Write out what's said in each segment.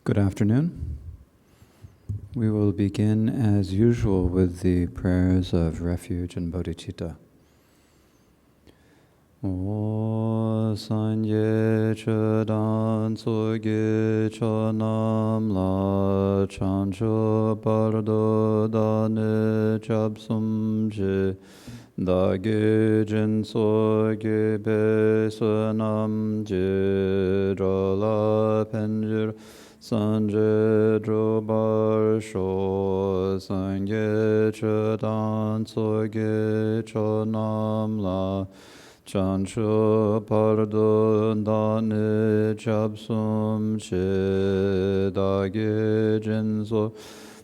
Good afternoon. We will begin as usual with the prayers of refuge and bodhicitta. O sanje chedan tsoge chonam la chancho pardo dane chapsum je dage jinso ge besunam je rola penjir Sanje drobar sho sangye chedan tsoge chonam la chancho pardo dane chapsum che dage jinso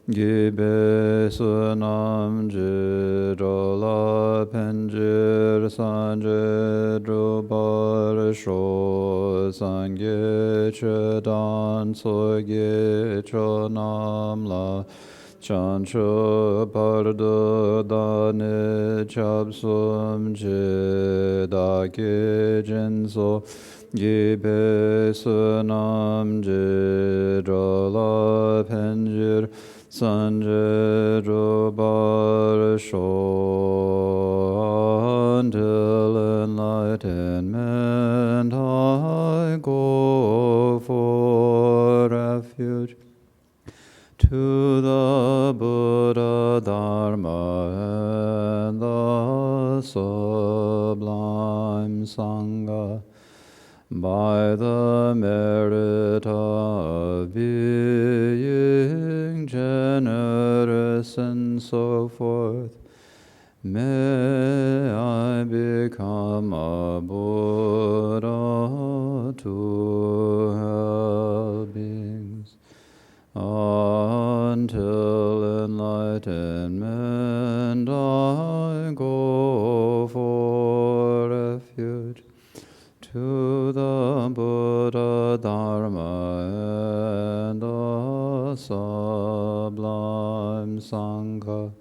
gibe sunam jirola penjir sanje drobar sho sangye chedan tsoge chonam la chancho pardo dane chapsum che dage jinso gibe sunam jirola penjir Sanje drobar sho until enlightenment I go for refuge to the Buddha, Dharma, and the sublime Sangha. By the merit of being generous and so forth, may I become a Buddha to help beings until enlightenment I go for refuge to the Buddha, Dharma, and the sublime Sangha.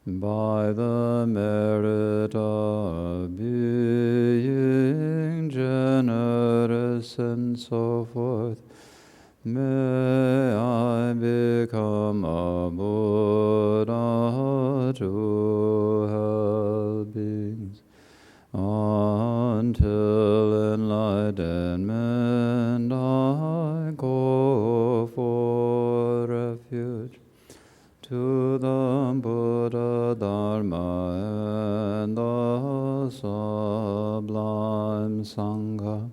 By the merit of being generous and so forth, may I become a Buddha to help beings until enlightenment I go for refuge to the Buddha, Dharma, and the sublime Sangha.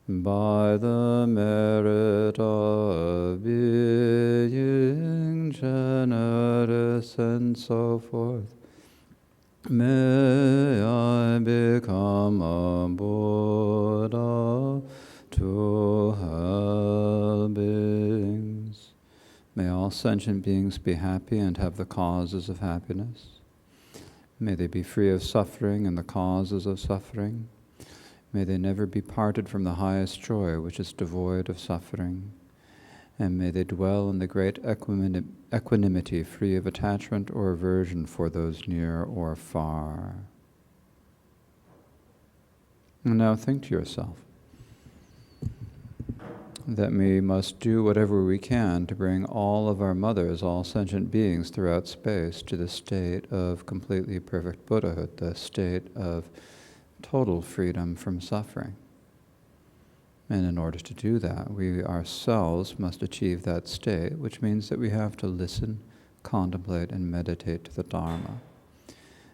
By the merit of being generous and so forth, may I become a Buddha to help beings. May all sentient beings be happy and have the causes of happiness. May they be free of suffering and the causes of suffering. May they never be parted from the highest joy, which is devoid of suffering. And may they dwell in the great equanimity, free of attachment or aversion for those near or far. And now think to yourself that we must do whatever we can to bring all of our mothers, all sentient beings throughout space, to the state of completely perfect Buddhahood, the state of total freedom from suffering. And in order to do that, we ourselves must achieve that state, which means that we have to listen, contemplate, and meditate to the Dharma.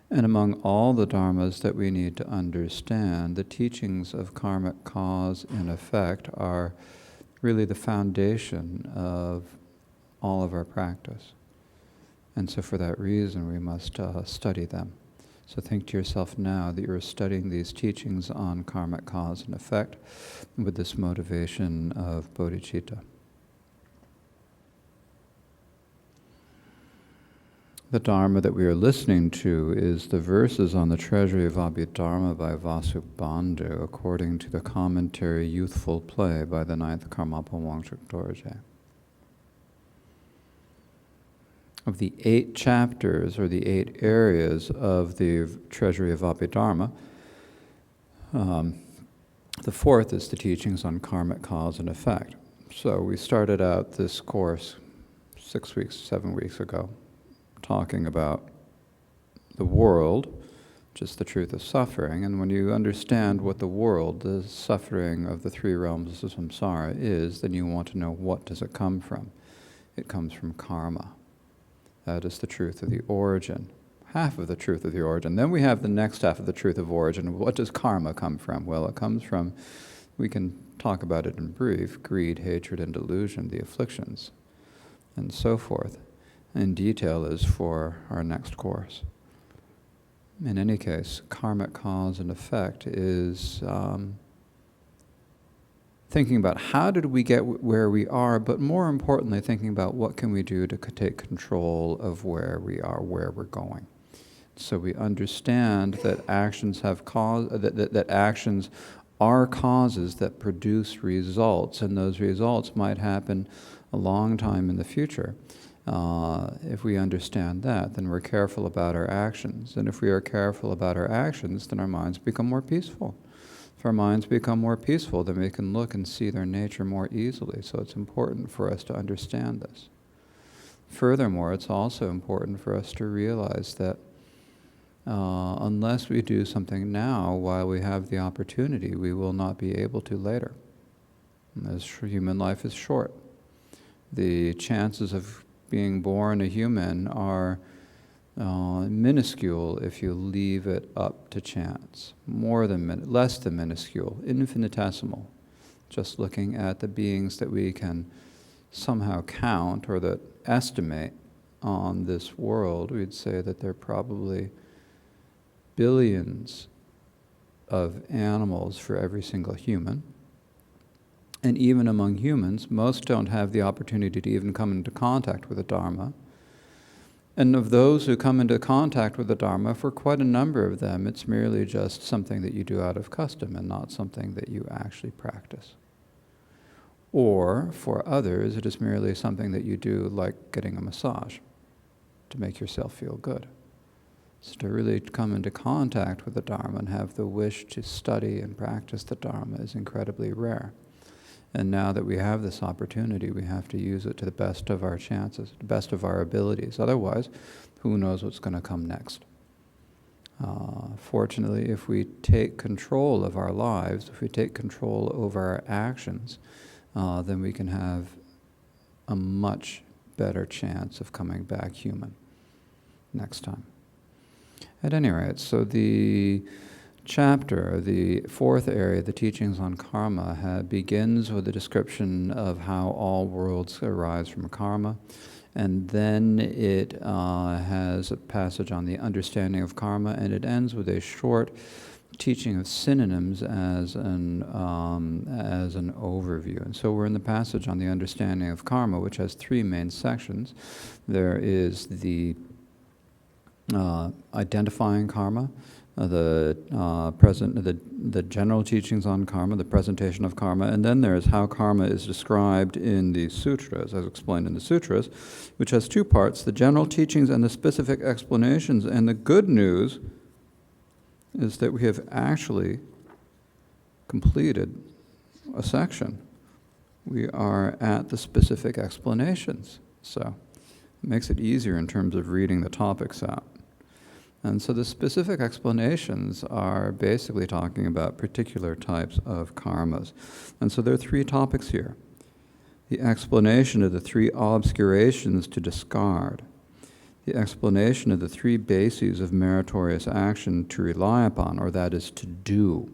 And among all the Dharmas that we need to understand, the teachings of karmic cause and effect are really the foundation of all of our practice. And so for that reason, we must study them. So think to yourself now that you're studying these teachings on karmic cause and effect with this motivation of bodhicitta. The Dharma that we are listening to is the verses on the Treasury of Abhidharma by Vasubandhu, according to the commentary Youthful play by the Ninth Karmapa Wangchuk Dorje. Of the 8 chapters, or the 8 areas of the Treasury of Abhidharma, the 4th is the teachings on karmic cause and effect. So we started out this course 6 weeks, 7 weeks ago, talking about the world, just the truth of suffering. And when you understand what the world, the suffering of the three realms of samsara is, then you want to know, what does it come from? It comes from karma. That is the truth of the origin. Half of the truth of the origin. Then we have the next half of the truth of origin. What does karma come from? Well, it comes from, we can talk about it in brief, greed, hatred, and delusion, the afflictions, and so forth. In detail is for our next course. In any case, karmic cause and effect is thinking about how did we get where we are, but more importantly, thinking about what can we do to take control of where we are, where we're going. So we understand that actions have cause, that actions are causes that produce results, and those results might happen a long time in the future. If we understand that, then we're careful about our actions. And if we are careful about our actions, then our minds become more peaceful. If our minds become more peaceful, then we can look and see their nature more easily. So it's important for us to understand this. Furthermore, it's also important for us to realize that unless we do something now while we have the opportunity, we will not be able to later. As human life is short. The chances of being born a human are minuscule if you leave it up to chance. Less than minuscule, infinitesimal. Just looking at the beings that we can somehow count or that estimate on this world, we'd say that there are probably billions of animals for every single human. And even among humans, most don't have the opportunity to even come into contact with the Dharma. And of those who come into contact with the Dharma, for quite a number of them, it's merely just something that you do out of custom and not something that you actually practice. Or, for others, it is merely something that you do like getting a massage to make yourself feel good. So to really come into contact with the Dharma and have the wish to study and practice the Dharma is incredibly rare. And now that we have this opportunity, we have to use it to the best of our chances, the best of our abilities. Otherwise, who knows what's going to come next? Fortunately, if we take control of our lives, if we take control over our actions, then we can have a much better chance of coming back human next time. At any rate, so the chapter, the fourth area, the teachings on karma, begins with a description of how all worlds arise from karma, and then it has a passage on the understanding of karma, and it ends with a short teaching of synonyms as an overview. And so we're in the passage on the understanding of karma, which has three main sections. There is the identifying karma, the general teachings on karma, the presentation of karma, and then there's how karma is described in the sutras, as explained in the sutras, which has two parts, the general teachings and the specific explanations. And the good news is that we have actually completed a section. We are at the specific explanations, so it makes it easier in terms of reading the topics out. And so the specific explanations are basically talking about particular types of karmas. And so there are three topics here. The explanation of the three obscurations to discard. The explanation of the three bases of meritorious action to rely upon, or that is to do.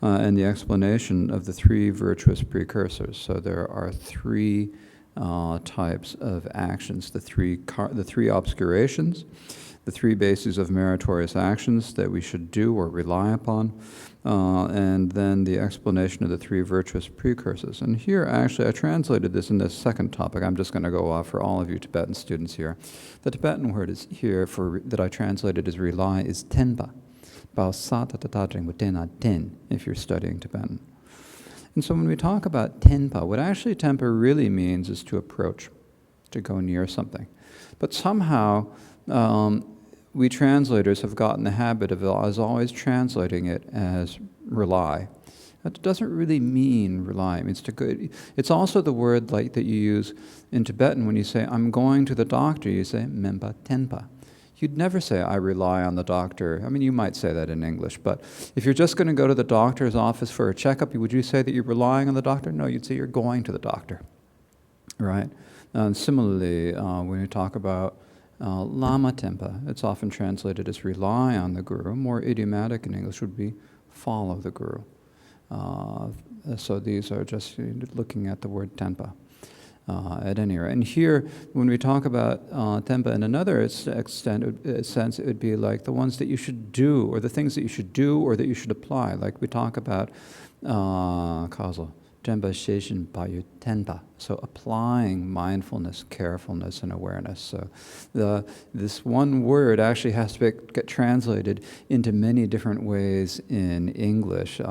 And the explanation of the three virtuous precursors. So there are three types of actions. The three obscurations, the three bases of meritorious actions that we should do or rely upon, and then the explanation of the three virtuous precursors. And here, actually, I translated this in this second topic. I'm just going to go off for all of you Tibetan students here. The Tibetan word is here that I translated as rely is tenpa. If you're studying Tibetan. And so when we talk about tenpa, what actually tenpa really means is to approach, to go near something. But somehow, we translators have gotten the habit of, as always, translating it as rely. That doesn't really mean rely. It means to go. It's also the word like that you use in Tibetan when you say, I'm going to the doctor, you say, Mempa Tenpa. You'd never say, I rely on the doctor. I mean, you might say that in English, but if you're just going to go to the doctor's office for a checkup, would you say that you're relying on the doctor? No, you'd say you're going to the doctor, right? And similarly, when you talk about Lama Tenpa, it's often translated as rely on the Guru. More idiomatic in English would be follow the Guru. So these are just looking at the word Tenpa. At any rate. And here, when we talk about Tenpa in another sense, it would be like the ones that you should do, or the things that you should do, or that you should apply. Like we talk about causal. Tenpa Sheshin Payu Tenpa. So applying mindfulness, carefulness, and awareness. So this one word actually has to get translated into many different ways in English,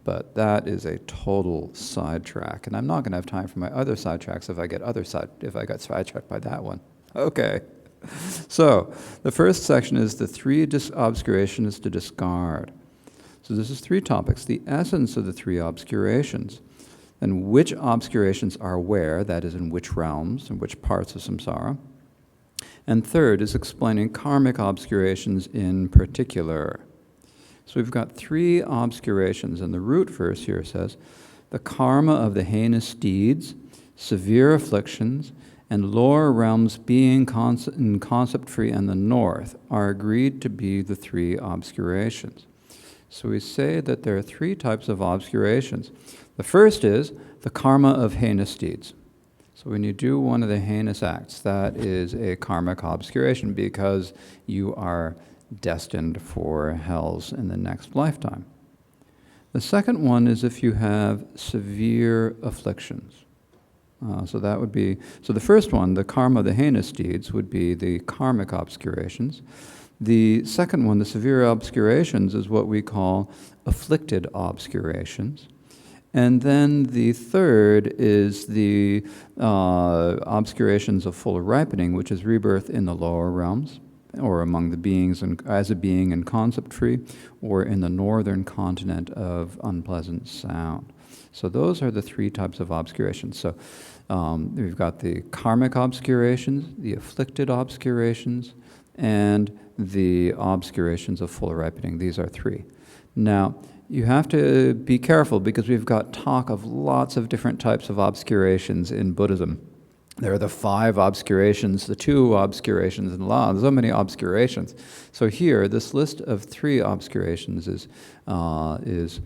but that is a total sidetrack. And I'm not going to have time for my other sidetracks if I got sidetracked by that one. Okay. So the first section is the three obscurations to discard. So this is three topics. The essence of the three obscurations. And which obscurations are where, that is in which realms, in which parts of samsara. And third is explaining karmic obscurations in particular. So we've got three obscurations, and the root verse here says, the karma of the heinous deeds, severe afflictions, and lower realms being in concept-free and the north are agreed to be the three obscurations. So we say that there are three types of obscurations. The first is the karma of heinous deeds. So when you do one of the heinous acts, that is a karmic obscuration because you are destined for hells in the next lifetime. The second one is if you have severe afflictions. So the first one, the karma of the heinous deeds, would be the karmic obscurations. The second one, the severe obscurations, is what we call afflicted obscurations. And then the third is the obscurations of full ripening, which is rebirth in the lower realms, or among the beings as a being in concept-free, or in the northern continent of unpleasant sound. So those are the three types of obscurations. So we've got the karmic obscurations, the afflicted obscurations, and the obscurations of full ripening. These are three. Now, you have to be careful because we've got talk of lots of different types of obscurations in Buddhism. There are the 5 obscurations, the 2 obscurations in law. There's so many obscurations. So here, this list of 3 obscurations is the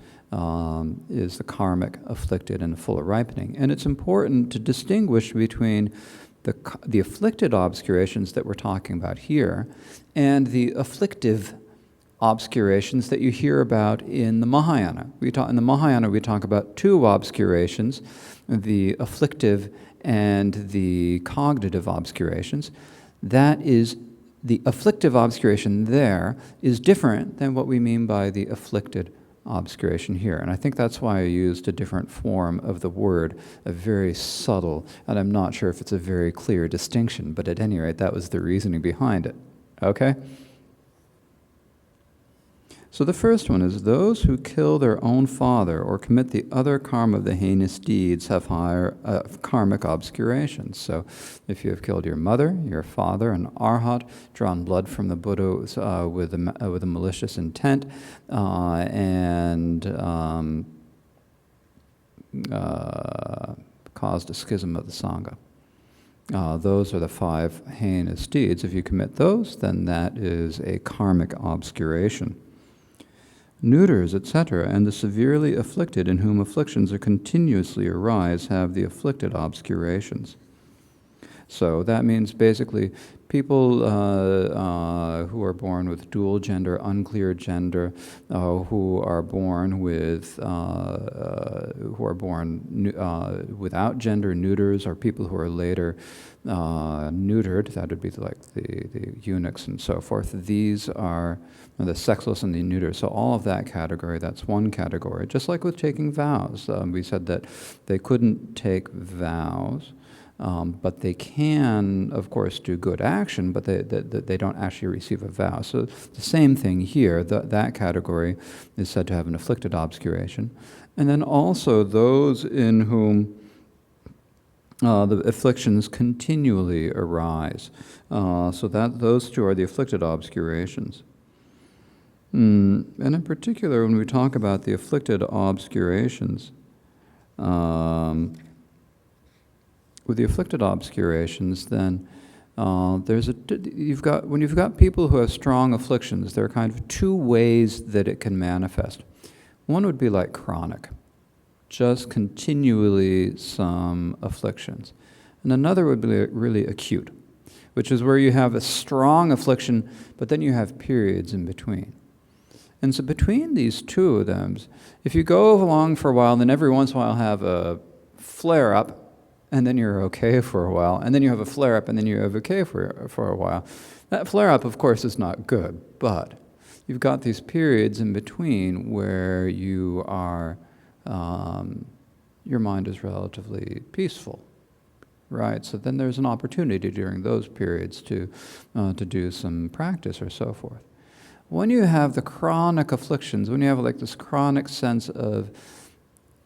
karmic, afflicted, and full ripening. And it's important to distinguish between the afflicted obscurations that we're talking about here and the afflictive obscurations that you hear about in the Mahayana. In the Mahayana, we talk about 2 obscurations, the afflictive and the cognitive obscurations. That is, the afflictive obscuration there is different than what we mean by the afflicted obscuration here. And I think that's why I used a different form of the word, a very subtle, and I'm not sure if it's a very clear distinction, but at any rate, that was the reasoning behind it. Okay? So the first one is those who kill their own father or commit the other karma of the heinous deeds have higher karmic obscurations. So if you have killed your mother, your father, an arhat, drawn blood from the Buddha with a malicious intent, and caused a schism of the Sangha. Those are the 5 heinous deeds. If you commit those, then that is a karmic obscuration. Neuters, etc., and the severely afflicted in whom afflictions are continuously arise have the afflicted obscurations. So that means basically people who are born with dual gender, unclear gender, who are born with without gender, neuters, or people who are later neutered. That would be like the eunuchs and so forth. These are the sexless and the neuter. So all of that category, that's one category. Just like with taking vows, we said that they couldn't take vows But they can, of course, do good action, but they don't actually receive a vow. So the same thing here, that category is said to have an afflicted obscuration. And then also those in whom the afflictions continually arise. So that those two are the afflicted obscurations. And in particular, when we talk about the afflicted obscurations, with the afflicted obscurations, then when you've got people who have strong afflictions, there are kind of two ways that it can manifest. One would be like chronic, just continually some afflictions. And another would be really acute, which is where you have a strong affliction, but then you have periods in between. And so between these two of them, if you go along for a while, then every once in a while have a flare-up, and then you're okay for a while, and then you have a flare-up, and then you're okay for a while. That flare-up, of course, is not good, but you've got these periods in between where you are, your mind is relatively peaceful, right? So then there's an opportunity during those periods to do some practice or so forth. When you have the chronic afflictions, when you have like this chronic sense of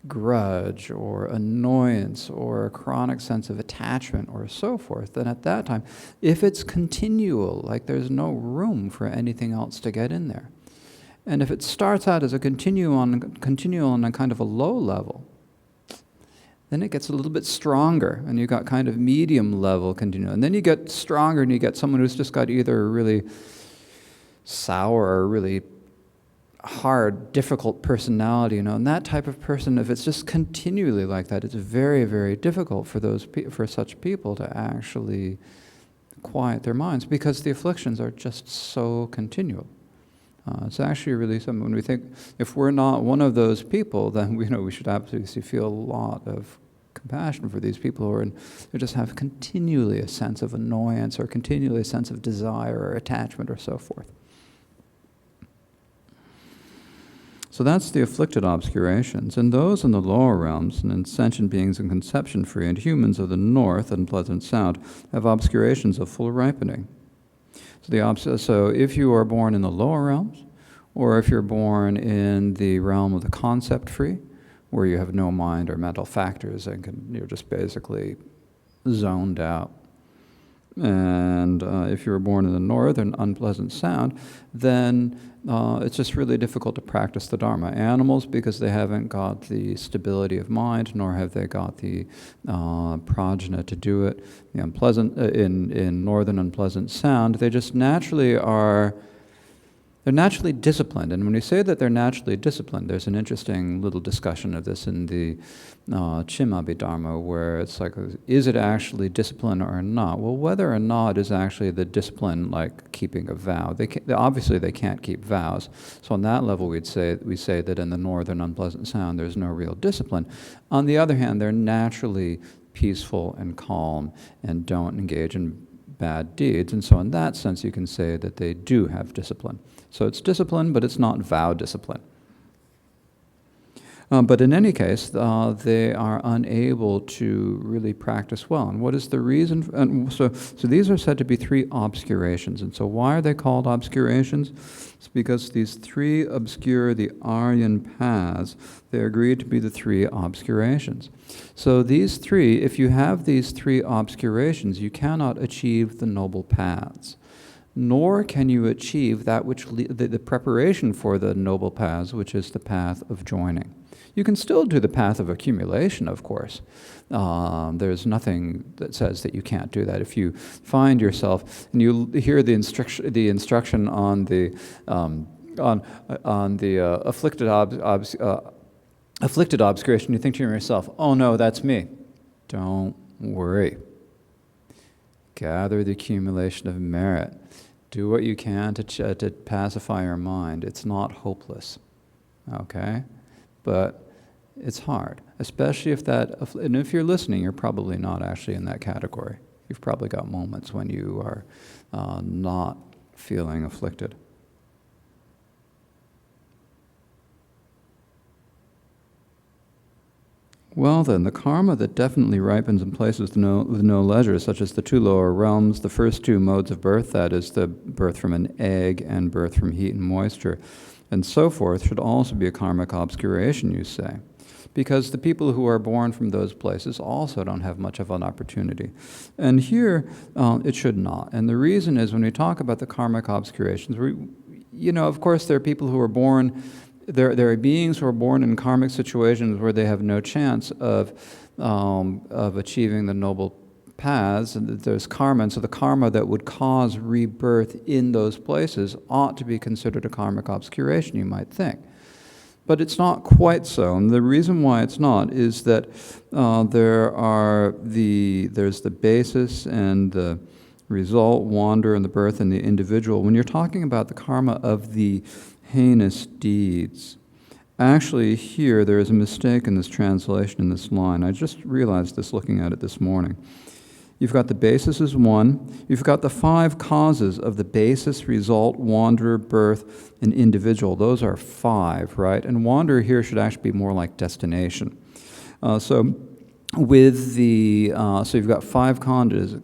grudge or annoyance or a chronic sense of attachment or so forth, then at that time, if it's continual, like there's no room for anything else to get in there. And if it starts out as a continual on a kind of a low level, then it gets a little bit stronger, and you've got kind of medium level continual. And then you get stronger, and you get someone who's just got either a really sour or really hard, difficult personality, and that type of person, if it's just continually like that, it's very, very difficult for such people to actually quiet their minds, because the afflictions are just so continual. It's actually really something. When we think, if we're not one of those people, then we should absolutely feel a lot of compassion for these people who just have continually a sense of annoyance or continually a sense of desire or attachment or so forth. So that's the afflicted obscurations. And those in the lower realms, and in sentient beings and conception-free, and humans of the north and pleasant sound, have obscurations of full ripening. So if you are born in the lower realms, or if you're born in the realm of the concept-free, where you have no mind or mental factors and you're just basically zoned out, and if you were born in the northern unpleasant sound, then it's just really difficult to practice the Dharma. Animals, because they haven't got the stability of mind, nor have they got the prajna to do it. The unpleasant in northern unpleasant sound, they just naturally are. They're naturally disciplined, and when we say that they're naturally disciplined, there's an interesting little discussion of this in the Abhidharma, where it's like, is it actually discipline or not? Well, whether or not is actually the discipline like keeping a vow. Obviously they can't keep vows, so on that level we say that in the northern unpleasant sound there's no real discipline. On the other hand, they're naturally peaceful and calm and don't engage in bad deeds, and so in that sense you can say that they do have discipline. So it's discipline, but it's not vow discipline. But in any case, they are unable to really practice well. And what is the reason? So these are said to be three obscurations. And so why are they called obscurations? It's because these three obscure the Aryan paths. They agreed to be the three obscurations. So these three, if you have these three obscurations, you cannot achieve the noble paths, nor can you achieve that which the preparation for the noble paths, which is the path of joining. You can still do the path of accumulation, of course. There's nothing that says that you can't do that. If you find yourself and you hear the instruction on the afflicted obscuration, you think to yourself, "Oh no, that's me." Don't worry. Gather the accumulation of merit. Do what you can to pacify your mind. It's not hopeless, okay? But it's hard, especially and if you're listening, you're probably not actually in that category. You've probably got moments when you are not feeling afflicted. Well then, the karma that definitely ripens in places with no leisure, such as the two lower realms, the first two modes of birth, that is the birth from an egg and birth from heat and moisture, and so forth, should also be a karmic obscuration, you say. Because the people who are born from those places also don't have much of an opportunity. And here, it should not. And the reason is, when we talk about the karmic obscurations, of course there are people who are born, there are beings who are born in karmic situations where they have no chance of achieving the noble paths, and there's karma, and so the karma that would cause rebirth in those places ought to be considered a karmic obscuration, you might think. But it's not quite so, and the reason why it's not is that there's the basis and the result, wander, and the birth in the individual. When you're talking about the karma of the heinous deeds, actually here there is a mistake in this translation in this line. I just realized this looking at it this morning. You've got the basis as one. You've got the 5 causes of the basis, result, wanderer, birth, and individual. Those are 5, right? And wanderer here should actually be more like destination. So you've got 5 causes.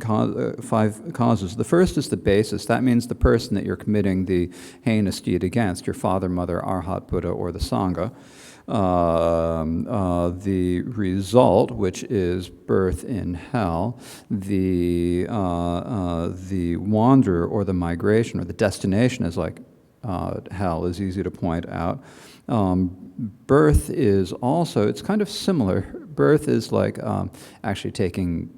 The first is the basis. That means the person that you're committing the heinous deed against, your father, mother, Arhat, Buddha, or the Sangha. The result, which is birth in hell, the wanderer or the migration or the destination is like hell is easy to point out. Birth is also, it's kind of similar. Birth is like actually taking,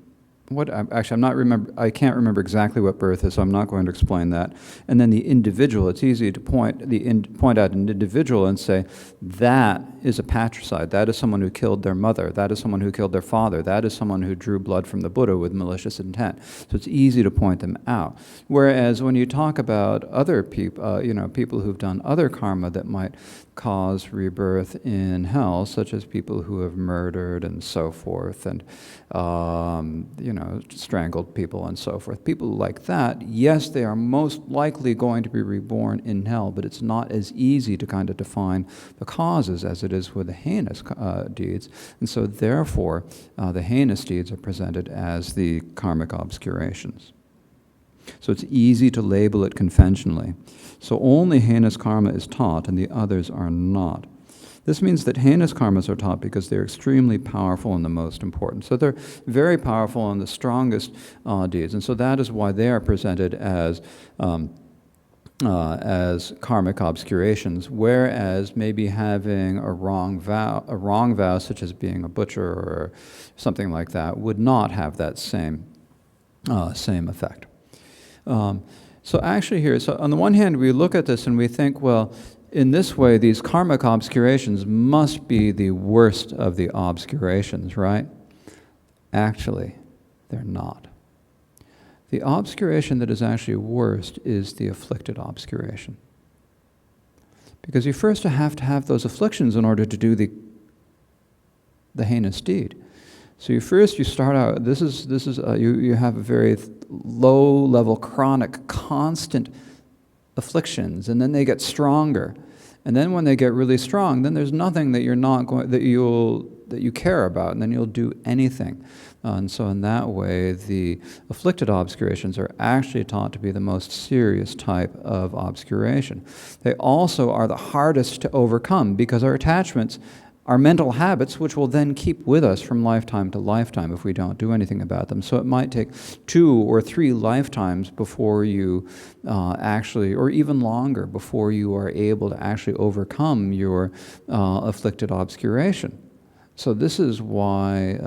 I can't remember exactly what birth is, so I'm not going to explain that. And then the individual, it's easy to point out an individual and say, that is a patricide, that is someone who killed their mother, that is someone who killed their father, that is someone who drew blood from the Buddha with malicious intent. So it's easy to point them out. Whereas when you talk about other people, people who've done other karma that might cause rebirth in hell, such as people who have murdered and so forth, and strangled people and so forth. People like that, yes, they are most likely going to be reborn in hell, but it's not as easy to kind of define the causes as it is with the heinous deeds. And so therefore, the heinous deeds are presented as the karmic obscurations. So it's easy to label it conventionally. So only heinous karma is taught and the others are not. This means that heinous karmas are taught because they're extremely powerful and the most important. So they're very powerful and the strongest deeds. And so that is why they are presented as karmic obscurations, whereas maybe having a wrong vow such as being a butcher or something like that would not have that same effect. So actually here, so on the one hand, we look at this and we think, well, in this way, these karmic obscurations must be the worst of the obscurations, right? Actually, they're not. The obscuration that is actually worst is the afflicted obscuration. Because you first have to have those afflictions in order to do the heinous deed. So you start out, you have a very low-level, chronic, constant afflictions, and then they get stronger. And then when they get really strong, then there's nothing that you care about, and then you'll do anything. And so in that way, the afflicted obscurations are actually taught to be the most serious type of obscuration. They also are the hardest to overcome because our attachments are mental habits which will then keep with us from lifetime to lifetime if we don't do anything about them. So it might take 2 or 3 lifetimes before you or even longer, before you are able to actually overcome your afflicted obscuration. So this is why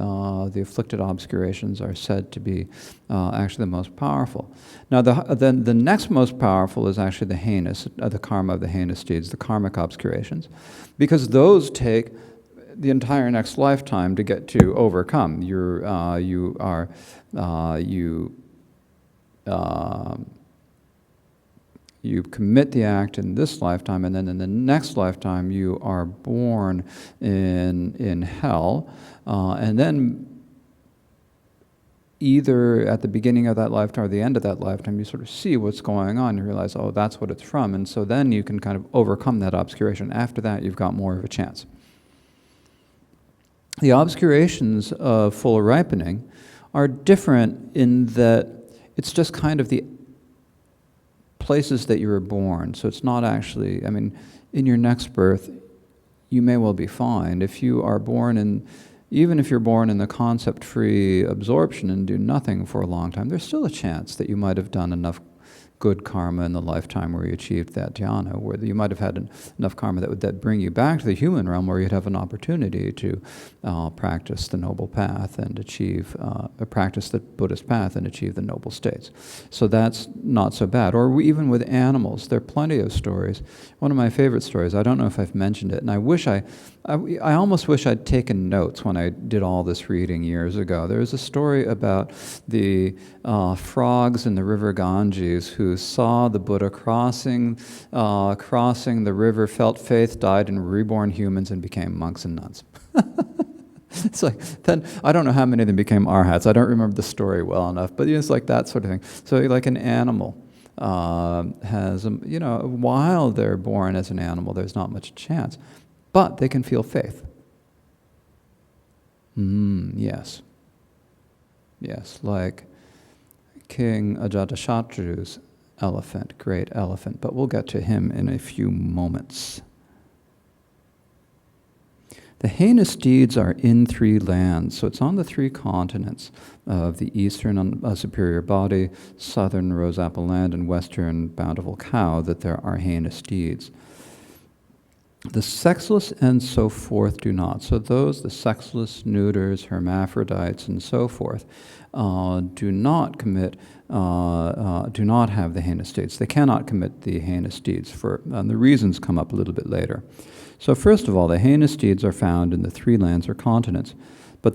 the afflicted obscurations are said to be actually the most powerful. Now, the next most powerful is actually the heinous, the karma of the heinous deeds, the karmic obscurations, because those take the entire next lifetime to get to overcome. You commit the act in this lifetime, and then in the next lifetime you are born in hell, and then either at the beginning of that lifetime or the end of that lifetime, you sort of see what's going on. You realize, oh, that's what it's from, and so then you can kind of overcome that obscuration. After that, you've got more of a chance. the obscurations of full ripening are different in that it's just kind of the places that you were born. So it's not actually, I mean, in your next birth, you may well be fine. If you are born in, even if you're born in the concept-free absorption and do nothing for a long time, there's still a chance that you might have done enough good karma in the lifetime where you achieved that dhyana, where you might have had enough karma that would bring you back to the human realm where you'd have an opportunity to practice the noble path and achieve, practice the Buddhist path and achieve the noble states. So that's not so bad. Or even with animals, there are plenty of stories. One of my favorite stories, I don't know if I've mentioned it, and I almost wish I'd taken notes when I did all this reading years ago. There's a story about the frogs in the river Ganges who saw the Buddha crossing the river, felt faith, died, and reborn humans and became monks and nuns. It's like, then, I don't know how many of them became arhats. I don't remember the story well enough, but it's like that sort of thing. So like an animal has, while they're born as an animal, there's not much chance. But they can feel faith. Yes. Yes, like King Ajatashatru's elephant, great elephant. But we'll get to him in a few moments. The heinous deeds are in 3 lands, so it's on the 3 continents of the eastern superior body, southern rose apple land, and western bountiful cow that there are heinous deeds. The sexless and so forth do not. So those, the sexless, neuters, hermaphrodites, and so forth, do not have the heinous deeds. They cannot commit the heinous deeds. The reasons come up a little bit later. So first of all, the heinous deeds are found in the 3 lands or continents, but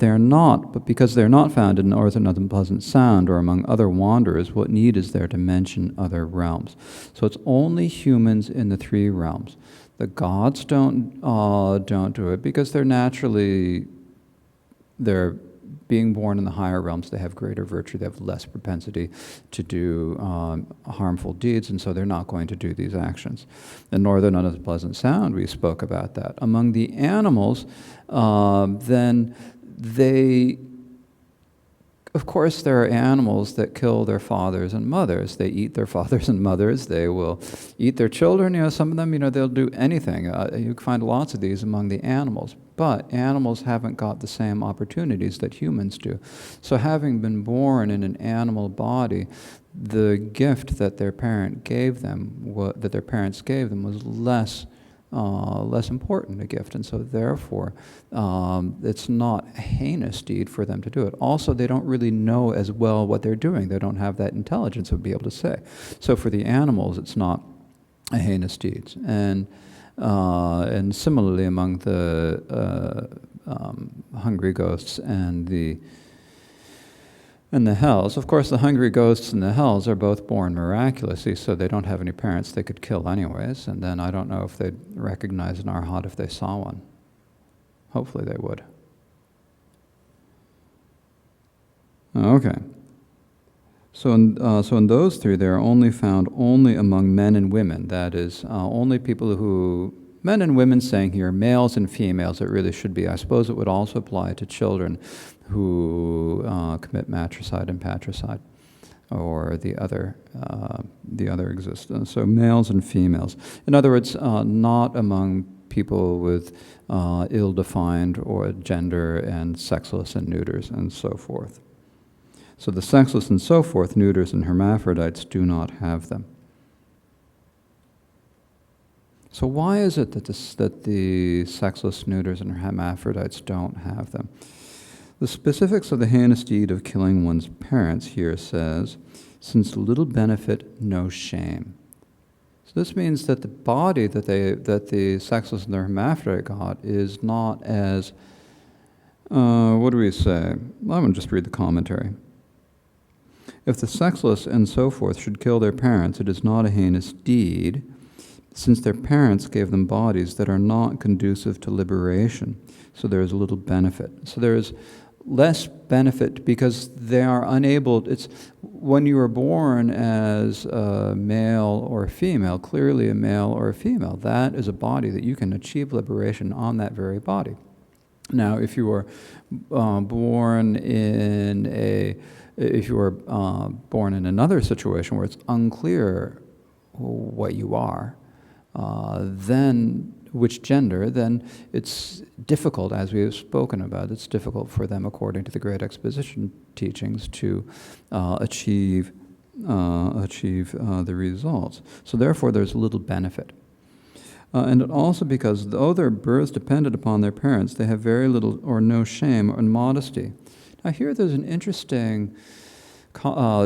because they are not found in northern unpleasant sound or among other wanderers, what need is there to mention other realms? So it's only humans in the 3 realms. The gods don't do it because they're being born in the higher realms. They have greater virtue. They have less propensity to do harmful deeds, and so they're not going to do these actions. In northern unpleasant sound, we spoke about that. Among the animals, then they. Of course, there are animals that kill their fathers and mothers. They eat their fathers and mothers. They will eat their children. Some of them, they'll do anything. You can find lots of these among the animals. But animals haven't got the same opportunities that humans do. So having been born in an animal body, the gift that their parents gave them was less important a gift, and so therefore it's not a heinous deed for them to do it. Also, they don't really know as well what they're doing. They don't have that intelligence of be able to say. So for the animals, it's not a heinous deed. And similarly among the hungry ghosts and the hells. Of course, the hungry ghosts and the hells are both born miraculously, so they don't have any parents they could kill anyways, and then I don't know if they'd recognize an arhat if they saw one. Hopefully they would. Okay. So in those 3, they are only found among men and women. That is, only people who... Men and women saying here, males and females, it really should be. I suppose it would also apply to children who commit matricide and patricide, or the other existence. So males and females. In other words, not among people with ill-defined or gender and sexless and neuters and so forth. So the sexless and so forth, neuters and hermaphrodites, do not have them. So why is it that the sexless, neuters, and hermaphrodites don't have them? The specifics of the heinous deed of killing one's parents here says, since little benefit, no shame. So this means that the body that the sexless and the hermaphrodite got is not as, what do we say? I'm going to just read the commentary. If the sexless and so forth should kill their parents, it is not a heinous deed, since their parents gave them bodies that are not conducive to liberation. So there is little benefit. So there is less benefit because they are unable. It's when you are born as a male or a female, clearly a male or a female, that is a body that you can achieve liberation on that very body. Now, if you were born in another situation where it's unclear what you are, then which gender, then it's difficult, as we have spoken about, it's difficult for them, according to the Great Exposition teachings, to achieve the results. So therefore, there's little benefit. And also because though their births depended upon their parents, they have very little or no shame and modesty. Now here there's an interesting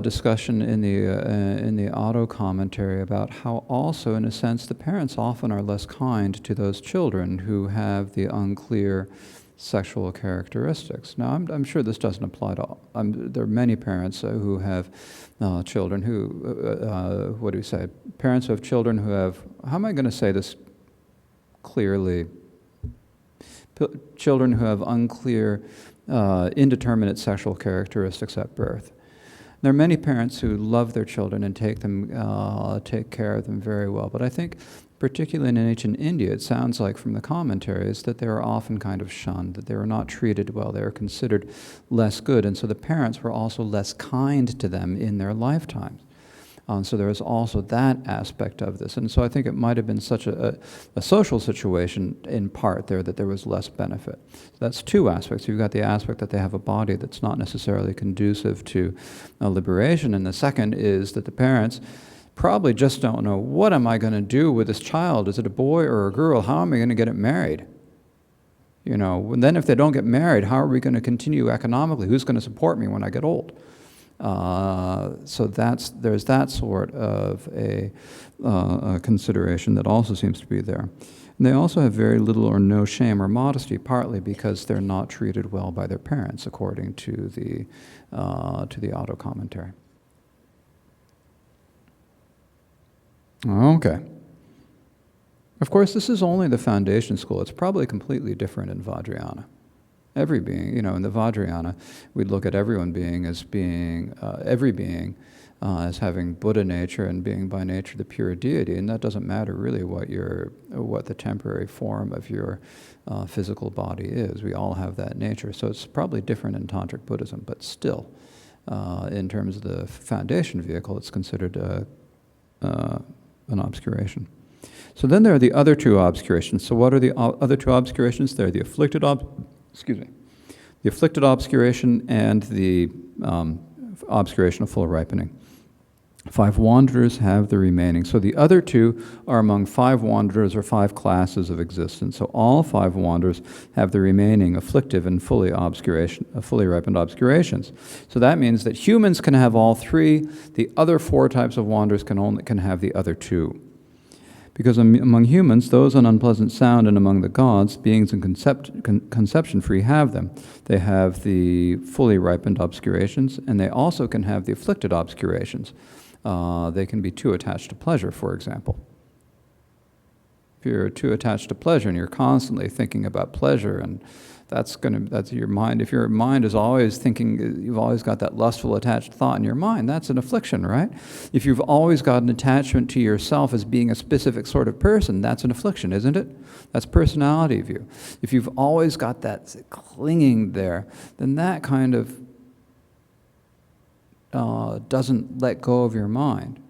discussion in the auto commentary about how also, in a sense, the parents often are less kind to those children who have the unclear sexual characteristics. Now, I'm sure this doesn't apply to all. There are many parents who have children who, parents who have children who have, how am I going to say this clearly? Children who have unclear, indeterminate sexual characteristics at birth. There are many parents who love their children and take care of them very well. But I think, particularly in ancient India, it sounds like from the commentaries that they were often kind of shunned, that they were not treated well, they were considered less good, and so the parents were also less kind to them in their lifetimes. So there was also that aspect of this. And so I think it might have been such a social situation in part there that there was less benefit. So that's two aspects. You've got the aspect that they have a body that's not necessarily conducive to liberation, and the second is that the parents probably just don't know, what am I going to do with this child? Is it a boy or a girl? How am I going to get it married? And then if they don't get married, how are we going to continue economically? Who's going to support me when I get old? So there's that sort of a consideration that also seems to be there. And they also have very little or no shame or modesty, partly because they're not treated well by their parents, according to the auto commentary. Okay. Of course, this is only the foundation school. It's probably completely different in Vajrayana. Every being, in the Vajrayana, we'd look at every being as having Buddha nature and being by nature the pure deity, and that doesn't matter really what the temporary form of your physical body is. We all have that nature, so it's probably different in Tantric Buddhism, but still, in terms of the foundation vehicle, it's considered an obscuration. So then there are the other two obscurations. So what are the other two obscurations? They're the afflicted obscuration and the obscuration of full ripening. 5 wanderers have the remaining. So the other two are among 5 wanderers or 5 classes of existence. So all 5 wanderers have the remaining afflictive and fully ripened obscurations. So that means that humans can have all 3. The other 4 types of wanderers can have the other 2. Because among humans, those on unpleasant sound, and among the gods, beings in conception-free have them. They have the fully ripened obscurations, and they also can have the afflicted obscurations. They can be too attached to pleasure, for example. If you're too attached to pleasure and you're constantly thinking about pleasure, and that's your mind. If your mind is always thinking, you've always got that lustful attached thought in your mind, that's an affliction, right? If you've always got an attachment to yourself as being a specific sort of person, that's an affliction, isn't it? That's personality view. If you've always got that clinging there, then that kind of doesn't let go of your mind.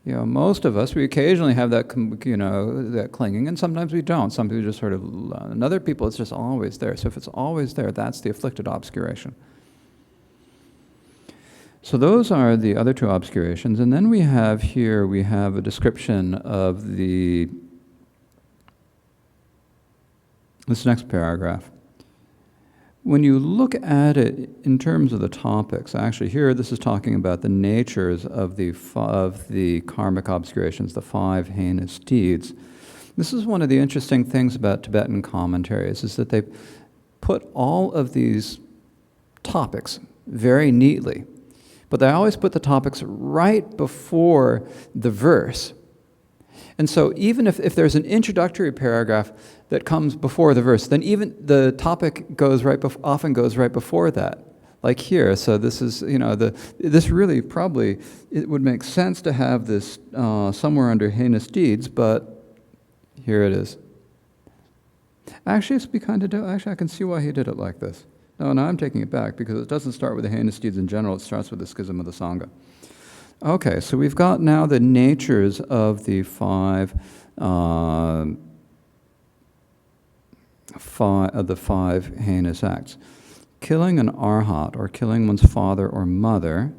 Most of us, we occasionally have that, that clinging, and sometimes we don't. Some people just sort of, and other people, it's just always there. So if it's always there, that's the afflicted obscuration. So those are the other 2 obscurations. And then we have a description of this next paragraph. When you look at it in terms of the topics, actually here this is talking about the natures of the karmic obscurations, the 5 heinous deeds. This is one of the interesting things about Tibetan commentaries, is that they put all of these topics very neatly, but they always put the topics right before the verse. And so even if there's an introductory paragraph that comes before the verse, then even the topic often goes right before that, like here. So this is, this really probably, it would make sense to have this somewhere under heinous deeds, but here it is. Actually, it's be kind of. Actually, I can see why he did it like this. No, I'm taking it back because it doesn't start with the heinous deeds in general. It starts with the schism of the Sangha. Okay, so we've got now the natures of the five heinous acts. Killing an arhat, or killing one's father or mother,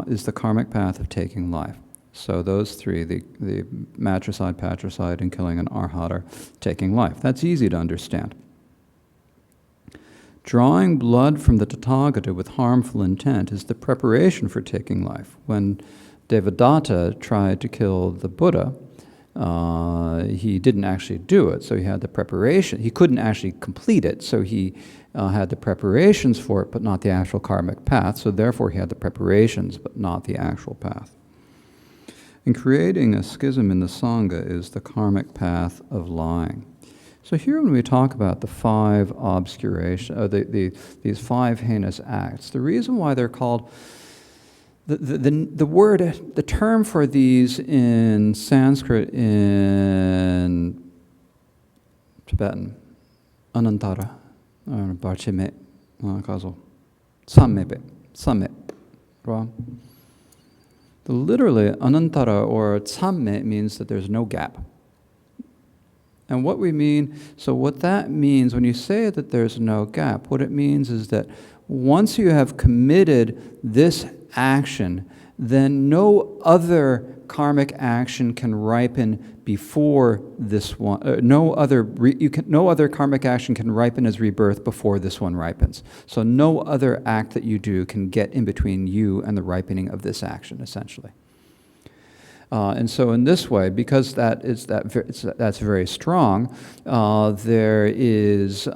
is the karmic path of taking life. So those three, the matricide, patricide, and killing an arhat, are taking life. That's easy to understand. Drawing blood from the Tathagata with harmful intent is the preparation for taking life. When Devadatta tried to kill the Buddha, he didn't actually do it, so he had the preparation. He couldn't actually complete it, so he had the preparations for it, but not the actual karmic path, so therefore he had the preparations, but not the actual path. And creating a schism in the Sangha is the karmic path of lying. So here when we talk about the five these five heinous acts, the reason why they're called, the term for these in Sanskrit, in Tibetan, anantara, barchime, kazo, samme, wrong. Literally, anantara or tsamme means that there's no gap. And what we mean, so what that means, when you say that there's no gap, what it means is that once you have committed this action, then no other karmic action can ripen before this one. No other karmic action can ripen as rebirth before this one ripens. So no other act that you do can get in between you and the ripening of this action, essentially. And so in this way, because that's very strong, there is, since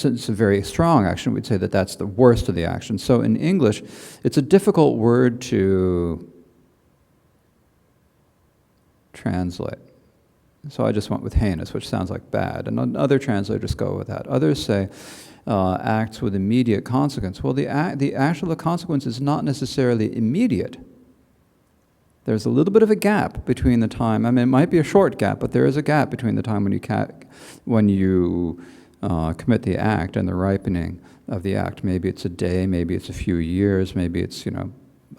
it's a very strong action, we'd say that that's the worst of the actions. So in English, it's a difficult word to translate. So I just went with heinous, which sounds like bad, and other translators go with that. Others say acts with immediate consequence. Well, the actual consequence is not necessarily immediate. There's a little bit of a gap between the time. I mean, it might be a short gap, but there is a gap between the time when you commit the act and the ripening of the act. Maybe it's a day, maybe it's a few years, maybe it's,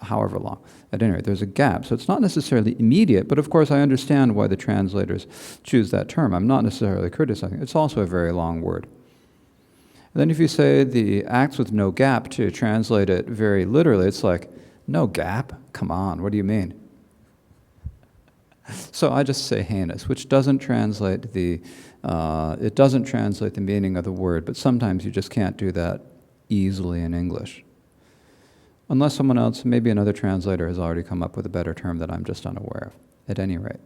however long. At any rate, there's a gap. So it's not necessarily immediate, but of course I understand why the translators choose that term. I'm not necessarily criticizing. It's also a very long word. And then if you say the acts with no gap, to translate it very literally, it's like, no gap? Come on, what do you mean? So I just say heinous, which doesn't translate the meaning of the word, but sometimes you just can't do that easily in English. Unless someone else, maybe another translator, has already come up with a better term that I'm just unaware of, at any rate.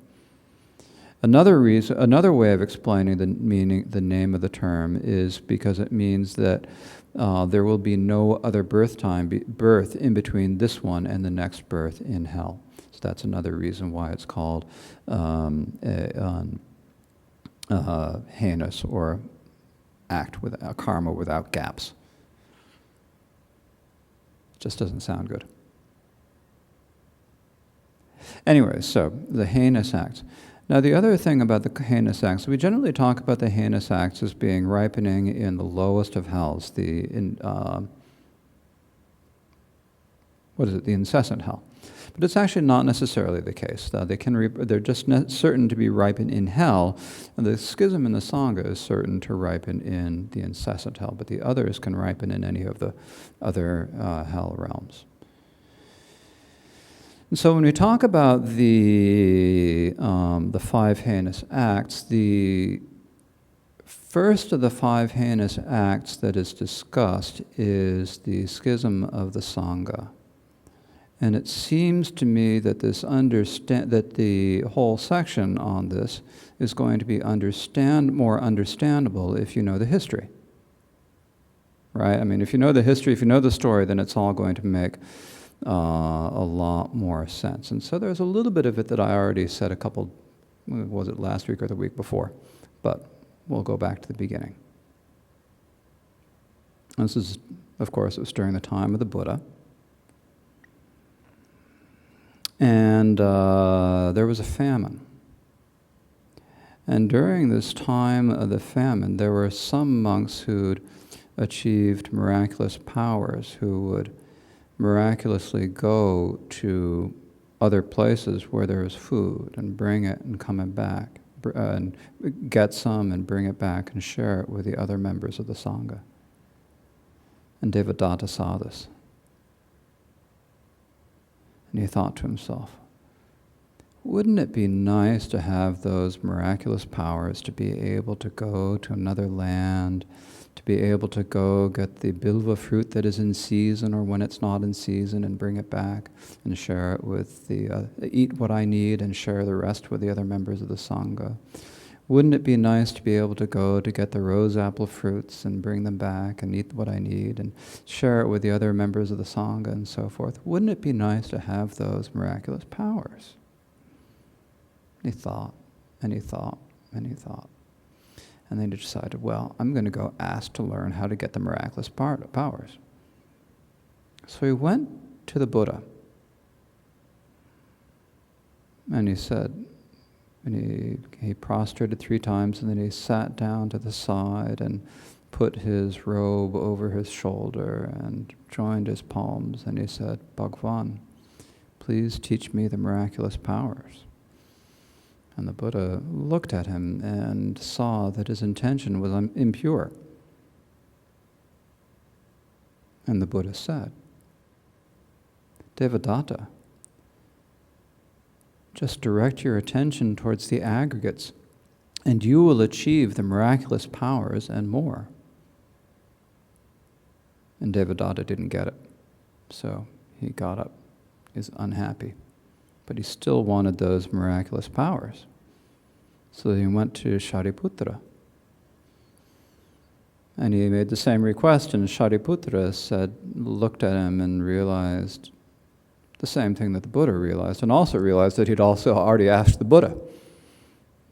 Another way of explaining the name of the term is because it means that there will be no other birth in between this one and the next birth in hell. So that's another reason why it's called heinous, or act with a karma without gaps. It just doesn't sound good. Anyway, so the heinous acts. Now, the other thing about the heinous acts, we generally talk about the heinous acts as being ripening in the lowest of hells, the incessant hell. But it's actually not necessarily the case. They're just certain to be ripen in hell, and the schism in the Sangha is certain to ripen in the incessant hell, but the others can ripen in any of the other hell realms. And so when we talk about the five heinous acts, the first of the five heinous acts that is discussed is the schism of the Sangha. And it seems to me that that the whole section on this is going to be more understandable if you know the history. Right? I mean, if you know the history, if you know the story, then it's all going to make a lot more sense. And so there's a little bit of it that I already said was it last week or the week before? But we'll go back to the beginning. This is, of course, it was during the time of the Buddha. And there was a famine. And during this time of the famine, there were some monks who'd achieved miraculous powers, who would miraculously go to other places where there was food and bring it and come it back, and get some and bring it back and share it with the other members of the Sangha. And Devadatta saw this. And he thought to himself, wouldn't it be nice to have those miraculous powers, to be able to go to another land, to be able to go get the bilva fruit that is in season or when it's not in season and bring it back and share it with eat what I need and share the rest with the other members of the Sangha? Wouldn't it be nice to be able to go to get the rose apple fruits and bring them back and eat what I need and share it with the other members of the Sangha and so forth? Wouldn't it be nice to have those miraculous powers? And he thought, and he thought, and he thought. And then he decided, well, I'm going to go ask to learn how to get the miraculous powers. So he went to the Buddha. And he said, and he prostrated 3 times, and then he sat down to the side and put his robe over his shoulder and joined his palms, and he said, Bhagwan, please teach me the miraculous powers. And the Buddha looked at him and saw that his intention was impure. And the Buddha said, Devadatta, just direct your attention towards the aggregates, and you will achieve the miraculous powers and more. And Devadatta didn't get it, so he got up. He's unhappy, but he still wanted those miraculous powers. So he went to Shariputra, and he made the same request, and Shariputra looked at him and realized the same thing that the Buddha realized, and also realized that he'd also already asked the Buddha.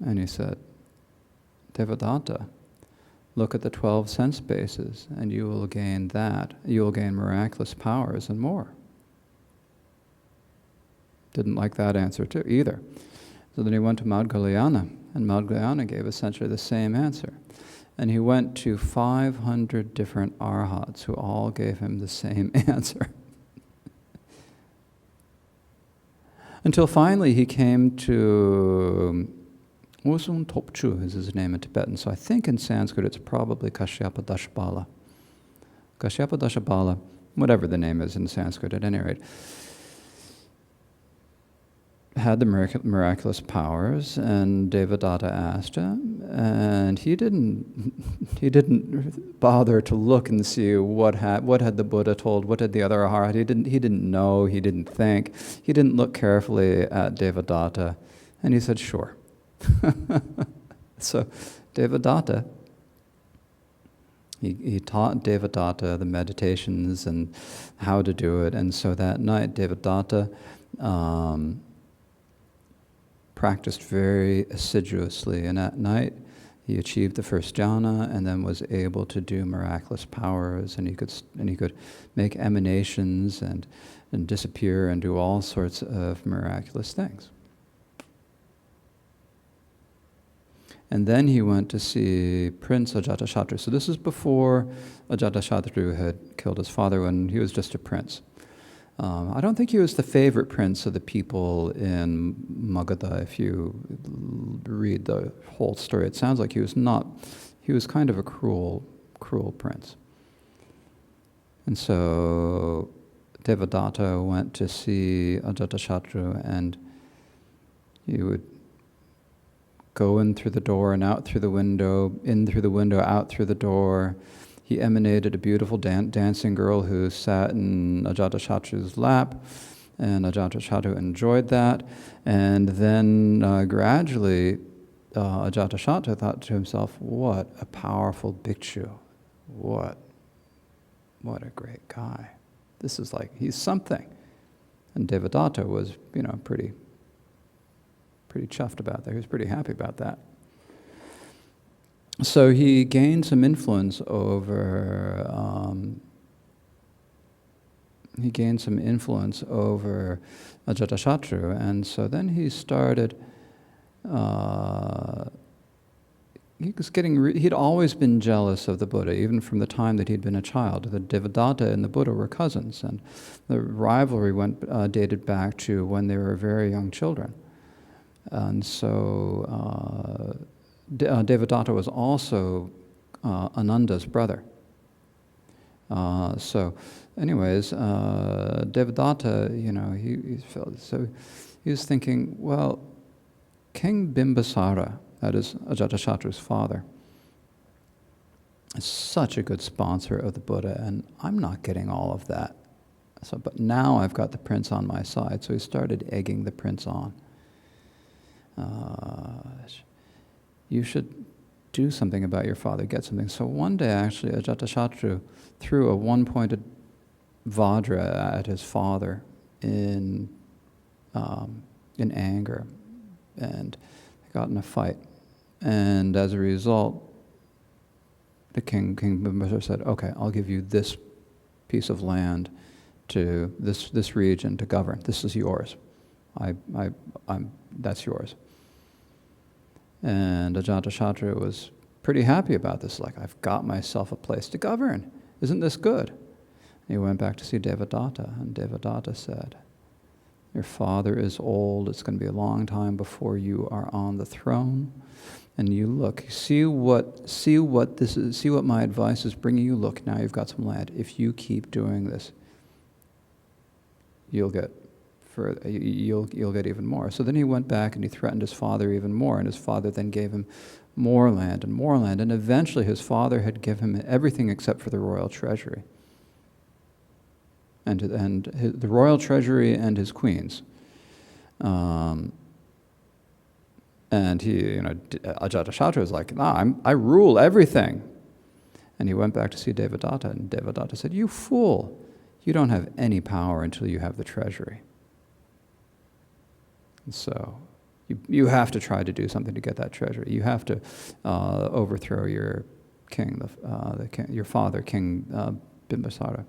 And he said, Devadatta, look at the 12 sense bases, and you will gain miraculous powers and more. Didn't like that answer too, either. So then he went to Madhgalyana, and Madhgalyana gave essentially the same answer. And he went to 500 different arhats who all gave him the same answer. Until finally he came to Usun Topchu is his name in Tibetan. So I think in Sanskrit it's probably Kashyapa Dashabala. Kashyapa Dashabala, whatever the name is in Sanskrit at any rate, had the miraculous powers, and Devadatta asked him, and he didn't bother to look and see what had the Buddha told, what had the other Arhat. He didn't know, he didn't think, he didn't look carefully at Devadatta, and he said, sure. So Devadatta, he taught Devadatta the meditations and how to do it, and so that night Devadatta practiced very assiduously, and at night he achieved the first jhana and then was able to do miraculous powers, and he could make emanations and disappear and do all sorts of miraculous things. And then he went to see Prince Ajatashatru. So this is before Ajatashatru had killed his father, when he was just a prince. I don't think he was the favorite prince of the people in Magadha. If you read the whole story, it sounds like he was not. He was kind of a cruel prince. And so Devadatta went to see Ajatashatru, and he would go in through the door and out through the window, in through the window, out through the door. He emanated a beautiful dancing girl who sat in Ajatashatru's lap, and Ajatashatru enjoyed that. And then gradually, Ajatashatru thought to himself, what a powerful bhikshu. What a great guy. This is like, he's something. And Devadatta was, pretty chuffed about that. He was pretty happy about that. So he gained some influence over Ajatashatru, and so then he started he'd always been jealous of the Buddha, even from the time that he'd been a child. The Devadatta and the Buddha were cousins, and the rivalry dated back to when they were very young children. And so Devadatta was also Ananda's brother. So, anyways, Devadatta, he was thinking, well, King Bimbisara, that is Ajatashatru's father, is such a good sponsor of the Buddha, and I'm not getting all of that. So, but now I've got the prince on my side, so he started egging the prince on. You should do something about your father, get something. So one day, actually, Ajatashatru threw a one-pointed vajra at his father in anger, and they got in a fight. And as a result, the King Bimbisara said, "Okay, I'll give you this piece of land to this region to govern. This is yours. That's yours." And Ajatashatru was pretty happy about this. Like, I've got myself a place to govern. Isn't this good? And he went back to see Devadatta, and Devadatta said, "Your father is old. It's going to be a long time before you are on the throne. And you look, see what this is. See what my advice is bringing you. Look, now you've got some land. If you keep doing this, you'll get even more." So then he went back and he threatened his father even more, and his father then gave him more land, and eventually his father had given him everything except for the royal treasury, and the royal treasury and his queens. And Ajatashatru was like, "No, I rule everything." And he went back to see Devadatta, and Devadatta said, "You fool, you don't have any power until you have the treasury. And so you have to try to do something to get that treasury. You have to overthrow your king, your father, King Bimbisara."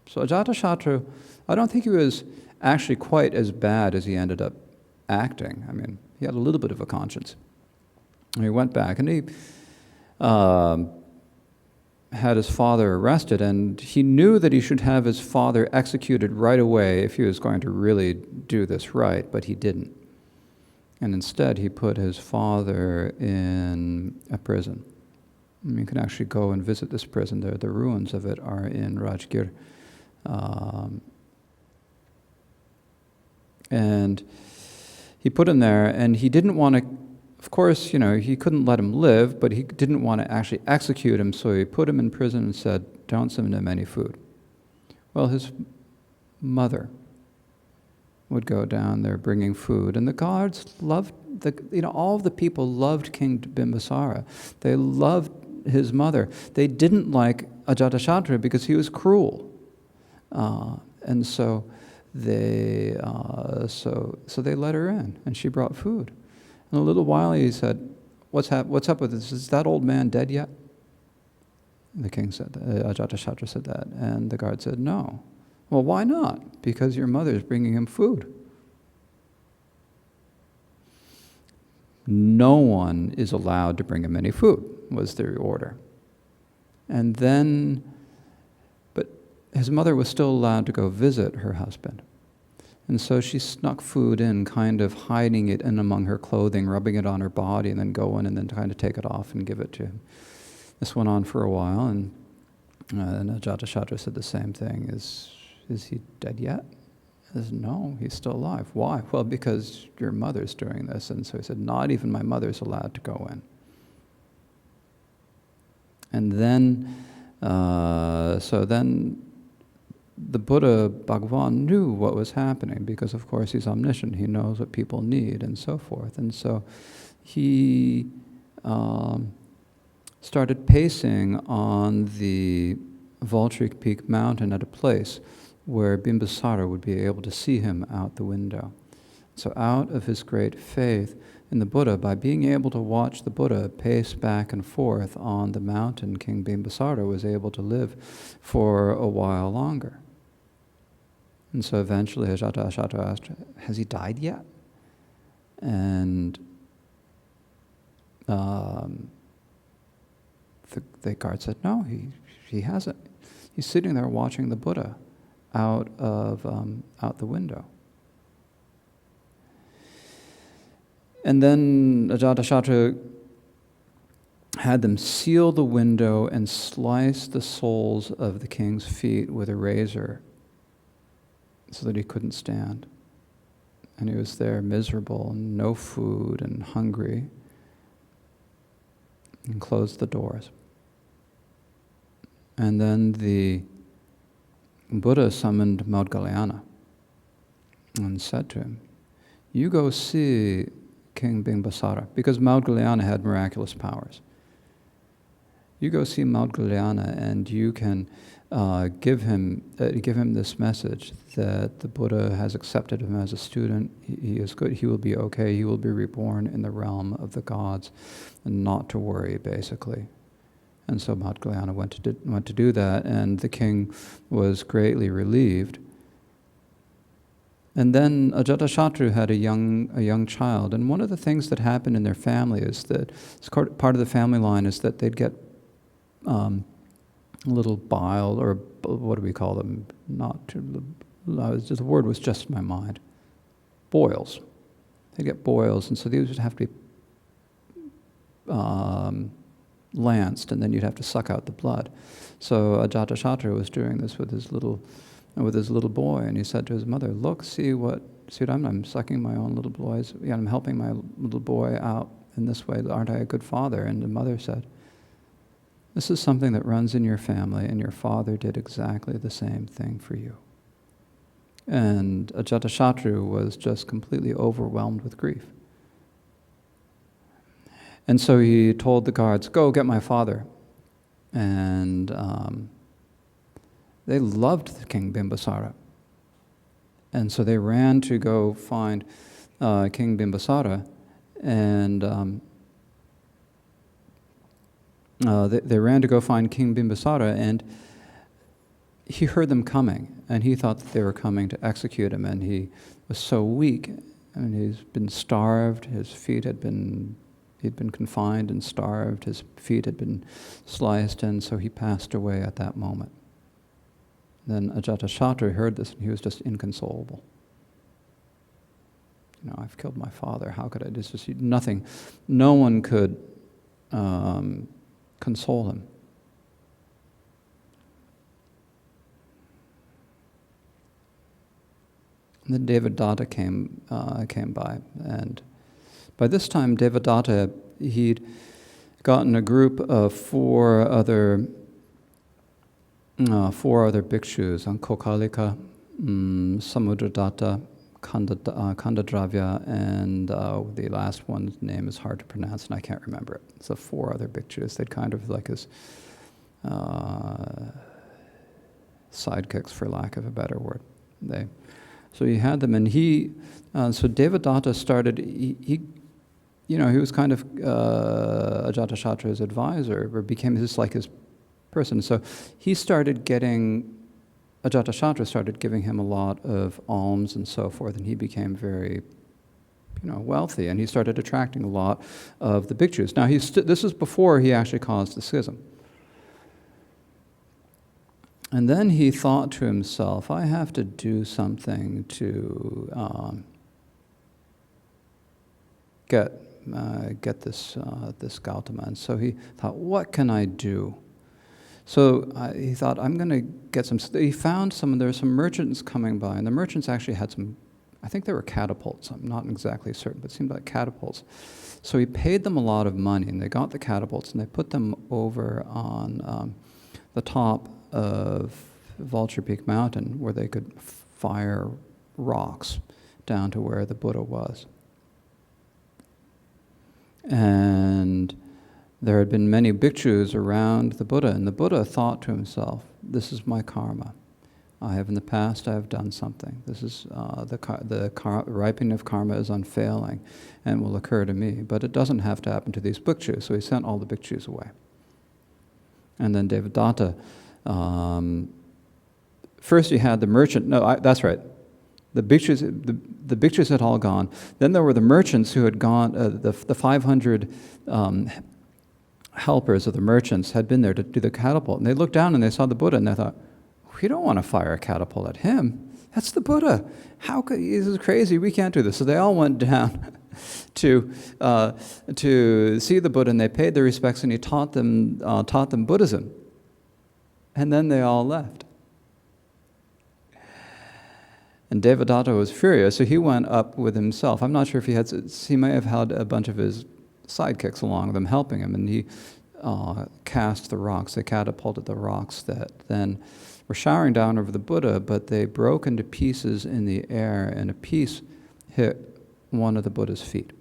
So Ajatashatru, I don't think he was actually quite as bad as he ended up acting. I mean, he had a little bit of a conscience. And he went back and he had his father arrested, and he knew that he should have his father executed right away if he was going to really do this right, but he didn't. And instead, he put his father in a prison. And you can actually go and visit this prison there. The ruins of it are in Rajgir. And he put him there, and he didn't want to, of course, he couldn't let him live, but he didn't want to actually execute him, so he put him in prison and said, "Don't send him any food." Well, his mother would go down there bringing food, and the guards loved, all of the people loved King Bimbisara. They loved his mother. They didn't like Ajatashatru because he was cruel. And so they let her in, and she brought food. In a little while, he said, what's up with this? Is that old man dead yet?" The king said, Ajatashatru said that, and the guard said, "No." "Well, why not?" "Because your mother's bringing him food." No one is allowed to bring him any food, was the order. And then, but his mother was still allowed to go visit her husband. And so she snuck food in, kind of hiding it in among her clothing, rubbing it on her body, and then go in and then kind of take it off and give it to him. This went on for a while, and Ajatashatru said the same thing. Is he dead yet? He said, "No, he's still alive." "Why?" "Well, because your mother's doing this." And so he said, "Not even my mother's allowed to go in." And then, so then the Buddha Bhagavan knew what was happening because, of course, he's omniscient. He knows what people need and so forth. And so he started pacing on the Vulturic Peak mountain at a place where Bimbisara would be able to see him out the window. So out of his great faith in the Buddha, by being able to watch the Buddha pace back and forth on the mountain, King Bimbisara was able to live for a while longer. And so eventually Ajatashatru asked, "Has he died yet?" And the guard said, no, he hasn't. He's sitting there watching the Buddha out the window. And then Ajatasattu had them seal the window and slice the soles of the king's feet with a razor so that he couldn't stand. And he was there miserable and no food and hungry, and closed the doors. And then the Buddha summoned Maudgalyana and said to him, you go see King Bimbasara, because Maudgalyana had miraculous powers. You go see Maudgalyana and you can give him this message that the Buddha has accepted him as a student. He is good. He will be okay. He will be reborn in the realm of the gods, and not to worry, basically. And so Maudgalyana went to do that, and the king was greatly relieved. And then Ajatasattu had a young child, and one of the things that happened in their family is that part of the family line is that they'd get little bile, or what do we call them? The word was just in my mind. Boils. They'd get boils, and so these would have to be lanced, and then you'd have to suck out the blood. So Ajatasattu was doing this with his little boy, and he said to his mother, "Look, see what I'm sucking my own little boys. Yeah, I'm helping my little boy out in this way. Aren't I a good father?" And the mother said, "This is something that runs in your family, and your father did exactly the same thing for you." And Ajatasattu was just completely overwhelmed with grief. And so he told the guards, "Go get my father." And they loved King Bimbasara. And so they ran to go find King Bimbasara, and they ran to go find King Bimbasara, and he heard them coming, and he thought that they were coming to execute him, and he was so weak, and he's been starved, he'd been confined and starved, his feet had been sliced, and so he passed away at that moment. Then Ajatasattu heard this, and he was just inconsolable. I've killed my father, how could I? This is nothing. No one could console him. And then Devadatta came by, and by this time Devadatta, he'd gotten a group of four other bhikshus, Kokalika, Samudradatta, Kandadravya, and the last one's name is hard to pronounce, and I can't remember it. So 4 other bhikshus. They'd kind of like his sidekicks, for lack of a better word. So he had them, and so Devadatta started. He was kind of Ajatasattu's advisor, or became his person. So Ajatasattu started giving him a lot of alms and so forth, and he became very, wealthy, and he started attracting a lot of the bhikshus. Now, this is before he actually caused the schism. And then he thought to himself, I have to do something to get this Gautama. And so he thought, what can I do? So he thought, I'm going to get some. He found there were some merchants coming by, and the merchants actually had some, I think they were catapults. I'm not exactly certain, but it seemed like catapults. So he paid them a lot of money, and they got the catapults, and they put them over on the top of Vulture Peak Mountain, where they could fire rocks down to where the Buddha was. And there had been many bhikshus around the Buddha, and the Buddha thought to himself, this is my karma. In the past I have done something. This is the ripening of karma is unfailing and will occur to me, but it doesn't have to happen to these bhikshus. So he sent all the bhikshus away. And then Devadatta, first he had the merchant, that's right. The bhikshus had all gone. Then there were the merchants who had gone, the 500 helpers of the merchants had been there to do the catapult. And they looked down and they saw the Buddha and they thought, we don't want to fire a catapult at him. That's the Buddha. How could, this is crazy, we can't do this. So they all went down to see the Buddha, and they paid their respects, and he taught them Buddhism. And then they all left. And Devadatta was furious, so he went up with himself. I'm not sure if he may have had a bunch of his sidekicks along with him, helping him, and he cast the rocks. They catapulted the rocks that then were showering down over the Buddha, but they broke into pieces in the air, and a piece hit one of the Buddha's feet.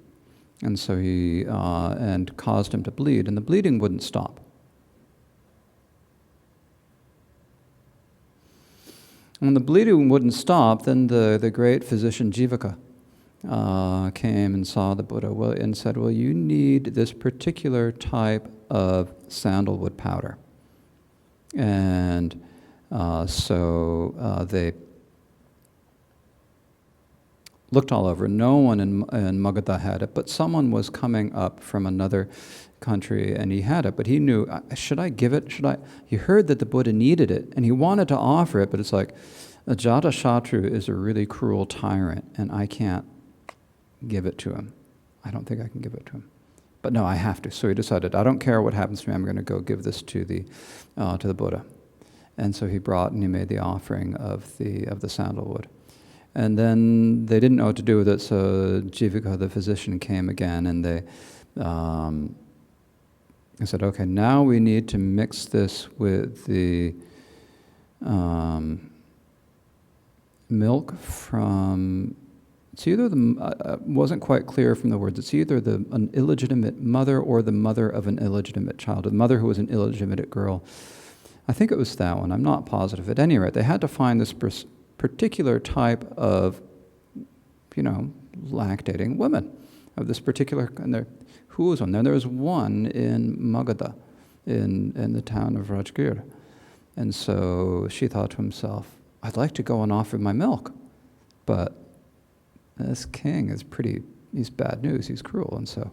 And so and caused him to bleed, and the bleeding wouldn't stop. When the bleeding wouldn't stop, then the great physician Jivaka came and saw the Buddha and said, well, you need this particular type of sandalwood powder. And so they looked all over. No one in Magadha had it, but someone was coming up from another country and he had it, but he knew, should I give it? He heard that the Buddha needed it and he wanted to offer it, but it's like, Ajatashatru is a really cruel tyrant and I can't give it to him. I don't think I can give it to him. But no, I have to. So he decided, I don't care what happens to me, I'm going to go give this to the Buddha. And so he brought and he made the offering of the sandalwood. And then they didn't know what to do with it, so Jivaka, the physician, came again, and they said, okay, now we need to mix this with the milk from, it's either wasn't quite clear from the words, it's either an illegitimate mother or the mother of an illegitimate child, a mother who was an illegitimate girl. I think it was that one, I'm not positive. At any rate, they had to find this particular type of, lactating women of this particular, and who was one? There was one in Magadha, in the town of Rajgir. And so she thought to himself, I'd like to go and offer my milk, but this king is he's bad news, he's cruel. And so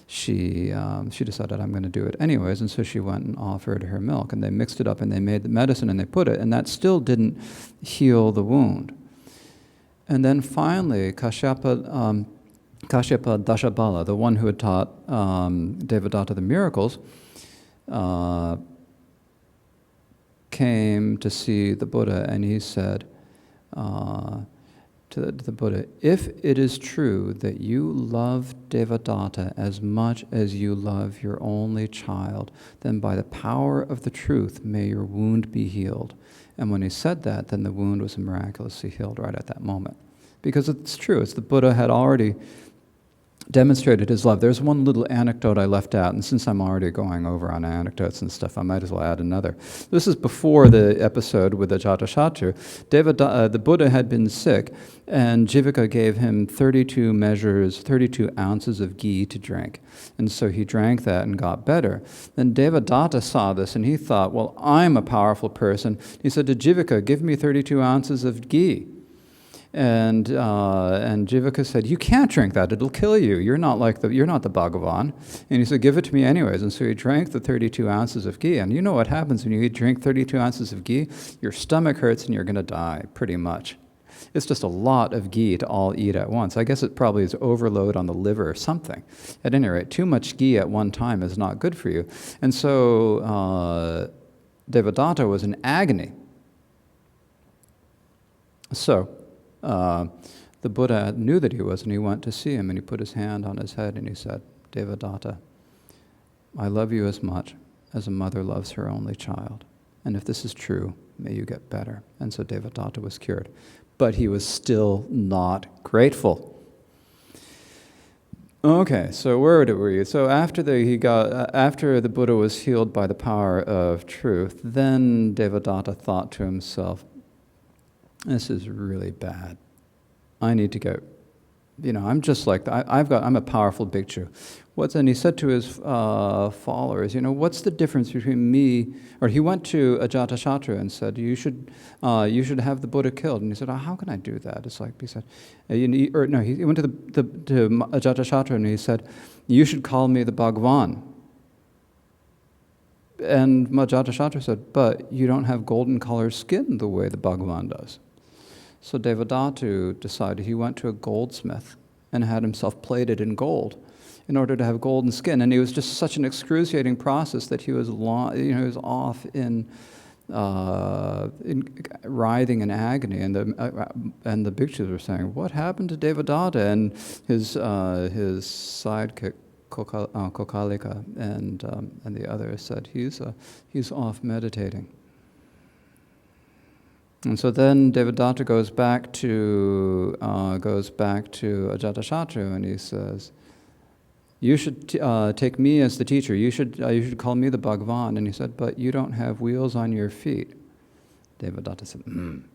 she decided, I'm going to do it anyways, and so she went and offered her milk, and they mixed it up, and they made the medicine, and they put it, and that still didn't heal the wound. And then finally, Kashyapa Dashabala, the one who had taught Devadatta the miracles, came to see the Buddha, and he said to the Buddha, if it is true that you love Devadatta as much as you love your only child, then by the power of the truth may your wound be healed. And when he said that, then the wound was miraculously healed right at that moment. Because it's true, the Buddha had already demonstrated his love. There's one little anecdote I left out, and since I'm already going over on anecdotes and stuff, I might as well add another. This is before the episode with the Ajatashatru. The Buddha had been sick, and Jivaka gave him 32 ounces of ghee to drink. And so he drank that and got better. Then Devadatta saw this, and he thought, well, I'm a powerful person. He said to Jivaka, give me 32 ounces of ghee. And Jivaka said, you can't drink that, it'll kill you. You're not the Bhagavan. And he said, give it to me anyways. And so he drank the 32 ounces of ghee. And you know what happens when you drink 32 ounces of ghee? Your stomach hurts and you're going to die, pretty much. It's just a lot of ghee to all eat at once. I guess it probably is overload on the liver or something. At any rate, too much ghee at one time is not good for you. And so Devadatta was in agony. So the Buddha knew that he was, and he went to see him, and he put his hand on his head, and he said, Devadatta, I love you as much as a mother loves her only child. And if this is true, may you get better. And so Devadatta was cured. But he was still not grateful. Okay, so where were you? So after the Buddha was healed by the power of truth, then Devadatta thought to himself, this is really bad. I need to go. I'm just like that. I'm a powerful bhikshu. And he said to his followers, what's the difference between me? Or he went to Ajatashatru and said, you should have the Buddha killed. And he said, how can I do that? It's like he said, he went to Ajatashatru and he said, you should call me the Bhagavan. And Ajatashatru said, but you don't have golden colored skin the way the Bhagavan does. So Devadatta decided he went to a goldsmith and had himself plated in gold in order to have golden skin. And it was just such an excruciating process that he was, he was off in writhing in agony. And the bhikshus were saying, what happened to Devadatta? And his sidekick, Kokalika, and the others said, he's off meditating. And so then Devadatta goes back to Ajatashatru, and he says, you should take me as the teacher. You should call me the Bhagavan. And he said, but you don't have wheels on your feet. Devadatta said, And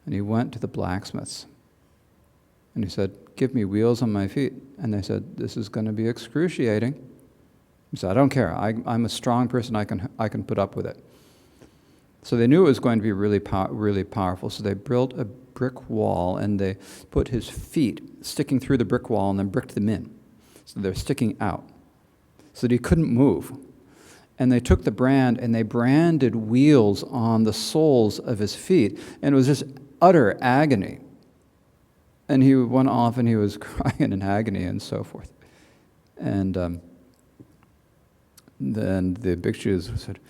he went to the blacksmiths. And he said, give me wheels on my feet. And they said, this is going to be excruciating. He said, I don't care. I'm a strong person. I can put up with it. So they knew it was going to be really powerful. So they built a brick wall, and they put his feet sticking through the brick wall and then bricked them in. So they're sticking out so that he couldn't move. And they took the brand and they branded wheels on the soles of his feet. And it was just utter agony. And he went off and he was crying in agony and so forth. And then the bhikshus said,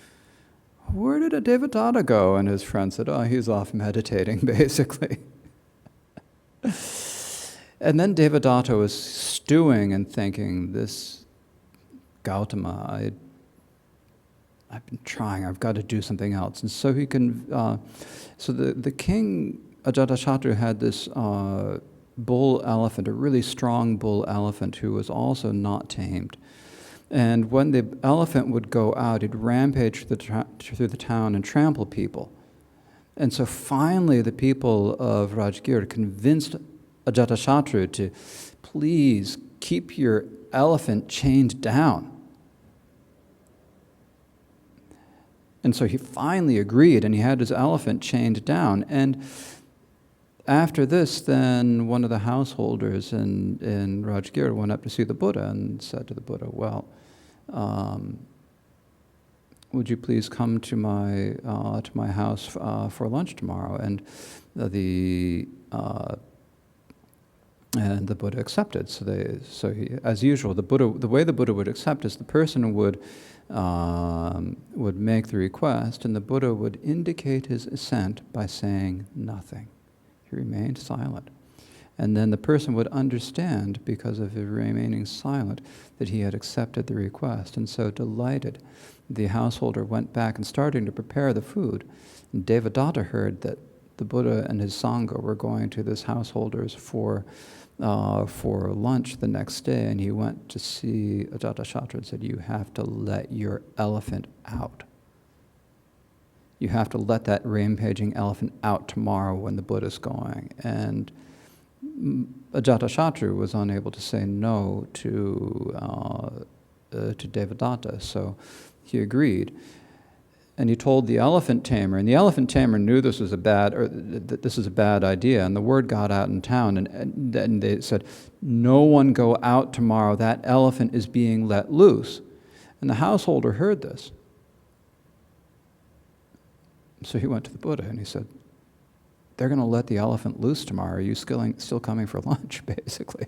where did a Devadatta go? And his friend said, he's off meditating, basically. And then Devadatta was stewing and thinking, this Gautama, I've been trying, I've got to do something else. And so he can, so the king, Ajatashatru, had this bull elephant, a really strong bull elephant who was also not tamed. And when the elephant would go out, he'd rampage through the town and trample people. And so finally the people of Rajgir convinced Ajatashatru to please keep your elephant chained down. And so he finally agreed, and he had his elephant chained down. And after this, then one of the householders in Rajgir went up to see the Buddha and said to the Buddha, well, would you please come to my house for lunch tomorrow? And the Buddha accepted. So he, as usual, the way the Buddha would accept is the person would make the request, and the Buddha would indicate his assent by saying nothing. He remained silent. And then the person would understand, because of his remaining silent, that he had accepted the request. And so, delighted, the householder went back and started to prepare the food. And Devadatta heard that the Buddha and his Sangha were going to this householder's for lunch the next day, and he went to see Ajatashatru and said, you have to let your elephant out. You have to let that rampaging elephant out tomorrow when the Buddha's going. And Ajatashatru was unable to say no to Devadatta, so he agreed. And he told the elephant tamer, and the elephant tamer knew this was a bad idea, and the word got out in town, and they said, no one go out tomorrow, that elephant is being let loose. And the householder heard this. So he went to the Buddha and he said, they're going to let the elephant loose tomorrow. Are you still coming for lunch, basically?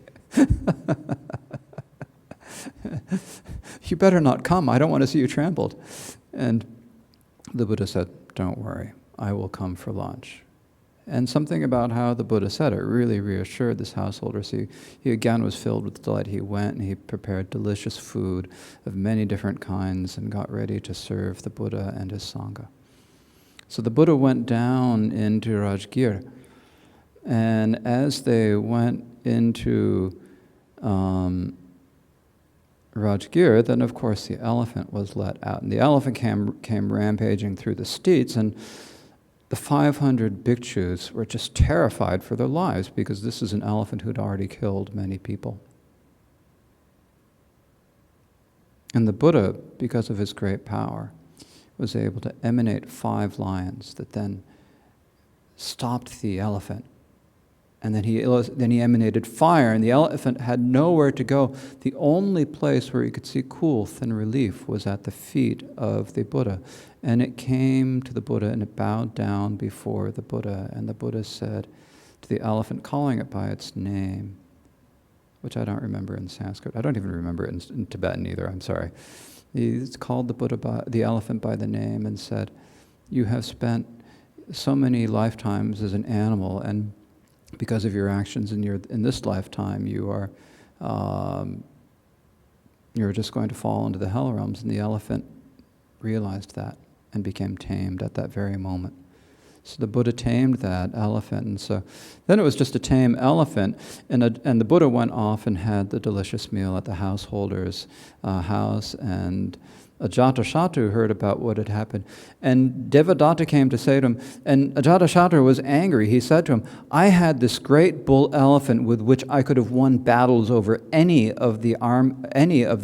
You better not come. I don't want to see you trampled. And the Buddha said, don't worry, I will come for lunch. And something about how the Buddha said it really reassured this householder. So he again was filled with delight. He went and he prepared delicious food of many different kinds and got ready to serve the Buddha and his Sangha. So the Buddha went down into Rajgir, and as they went into Rajgir, then of course the elephant was let out. And the elephant came rampaging through the streets, and the 500 bhikshus were just terrified for their lives, because this is an elephant who'd already killed many people. And the Buddha, because of his great power, was able to emanate 5 lions that then stopped the elephant And then he emanated fire, and the elephant had nowhere to go. The only place where he could see cool, thin relief was at the feet of the Buddha. And it came to the Buddha, and it bowed down before the Buddha. And the Buddha said to the elephant, calling it by its name, which I don't remember in Sanskrit. I don't even remember it in Tibetan either, I'm sorry. He called the elephant by the name and said, you have spent so many lifetimes as an animal, and because of your actions in this lifetime, you're just going to fall into the hell realms. And the elephant realized that and became tamed at that very moment. So the Buddha tamed that elephant, and so then it was just a tame elephant, and the Buddha went off and had the delicious meal at the householder's house, and Ajatashatru heard about what had happened, and Devadatta came to say to him, and Ajatashatru was angry. He said to him, I had this great bull elephant with which I could have won battles over any of the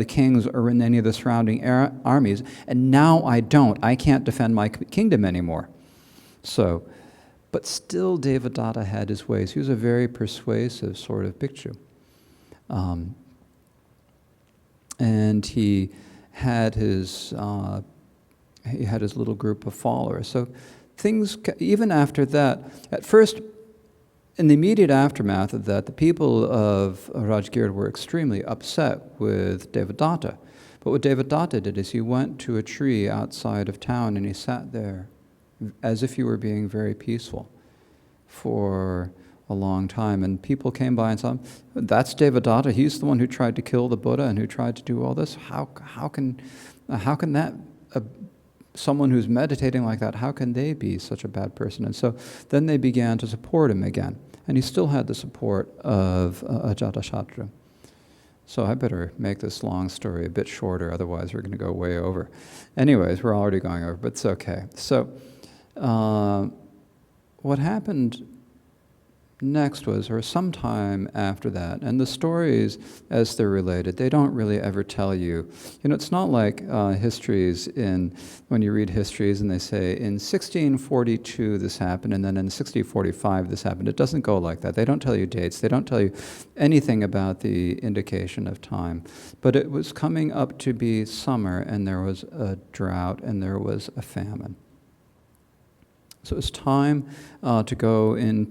kings or in any of the surrounding armies, and now I don't. I can't defend my kingdom anymore. So, but still Devadatta had his ways. He was a very persuasive sort of bhikshu. And he had his little group of followers. So things, even after that, at first, in the immediate aftermath of that, the people of Rajgir were extremely upset with Devadatta. But what Devadatta did is he went to a tree outside of town and he sat there as if he were being very peaceful for a long time. And people came by and said, that's Devadatta. He's the one who tried to kill the Buddha and who tried to do all this. How can that, someone who's meditating like that, how can they be such a bad person? And so then they began to support him again. And he still had the support of Ajatashatru. So I better make this long story a bit shorter, otherwise we're going to go way over. Anyways, we're already going over, but it's okay. So what happened next was, or sometime after that, and the stories as they're related, they don't really ever tell you. It's not like histories when you read histories and they say, in 1642 this happened, and then in 1645 this happened. It doesn't go like that. They don't tell you dates. They don't tell you anything about the indication of time. But it was coming up to be summer, and there was a drought, and there was a famine. So it was time to go to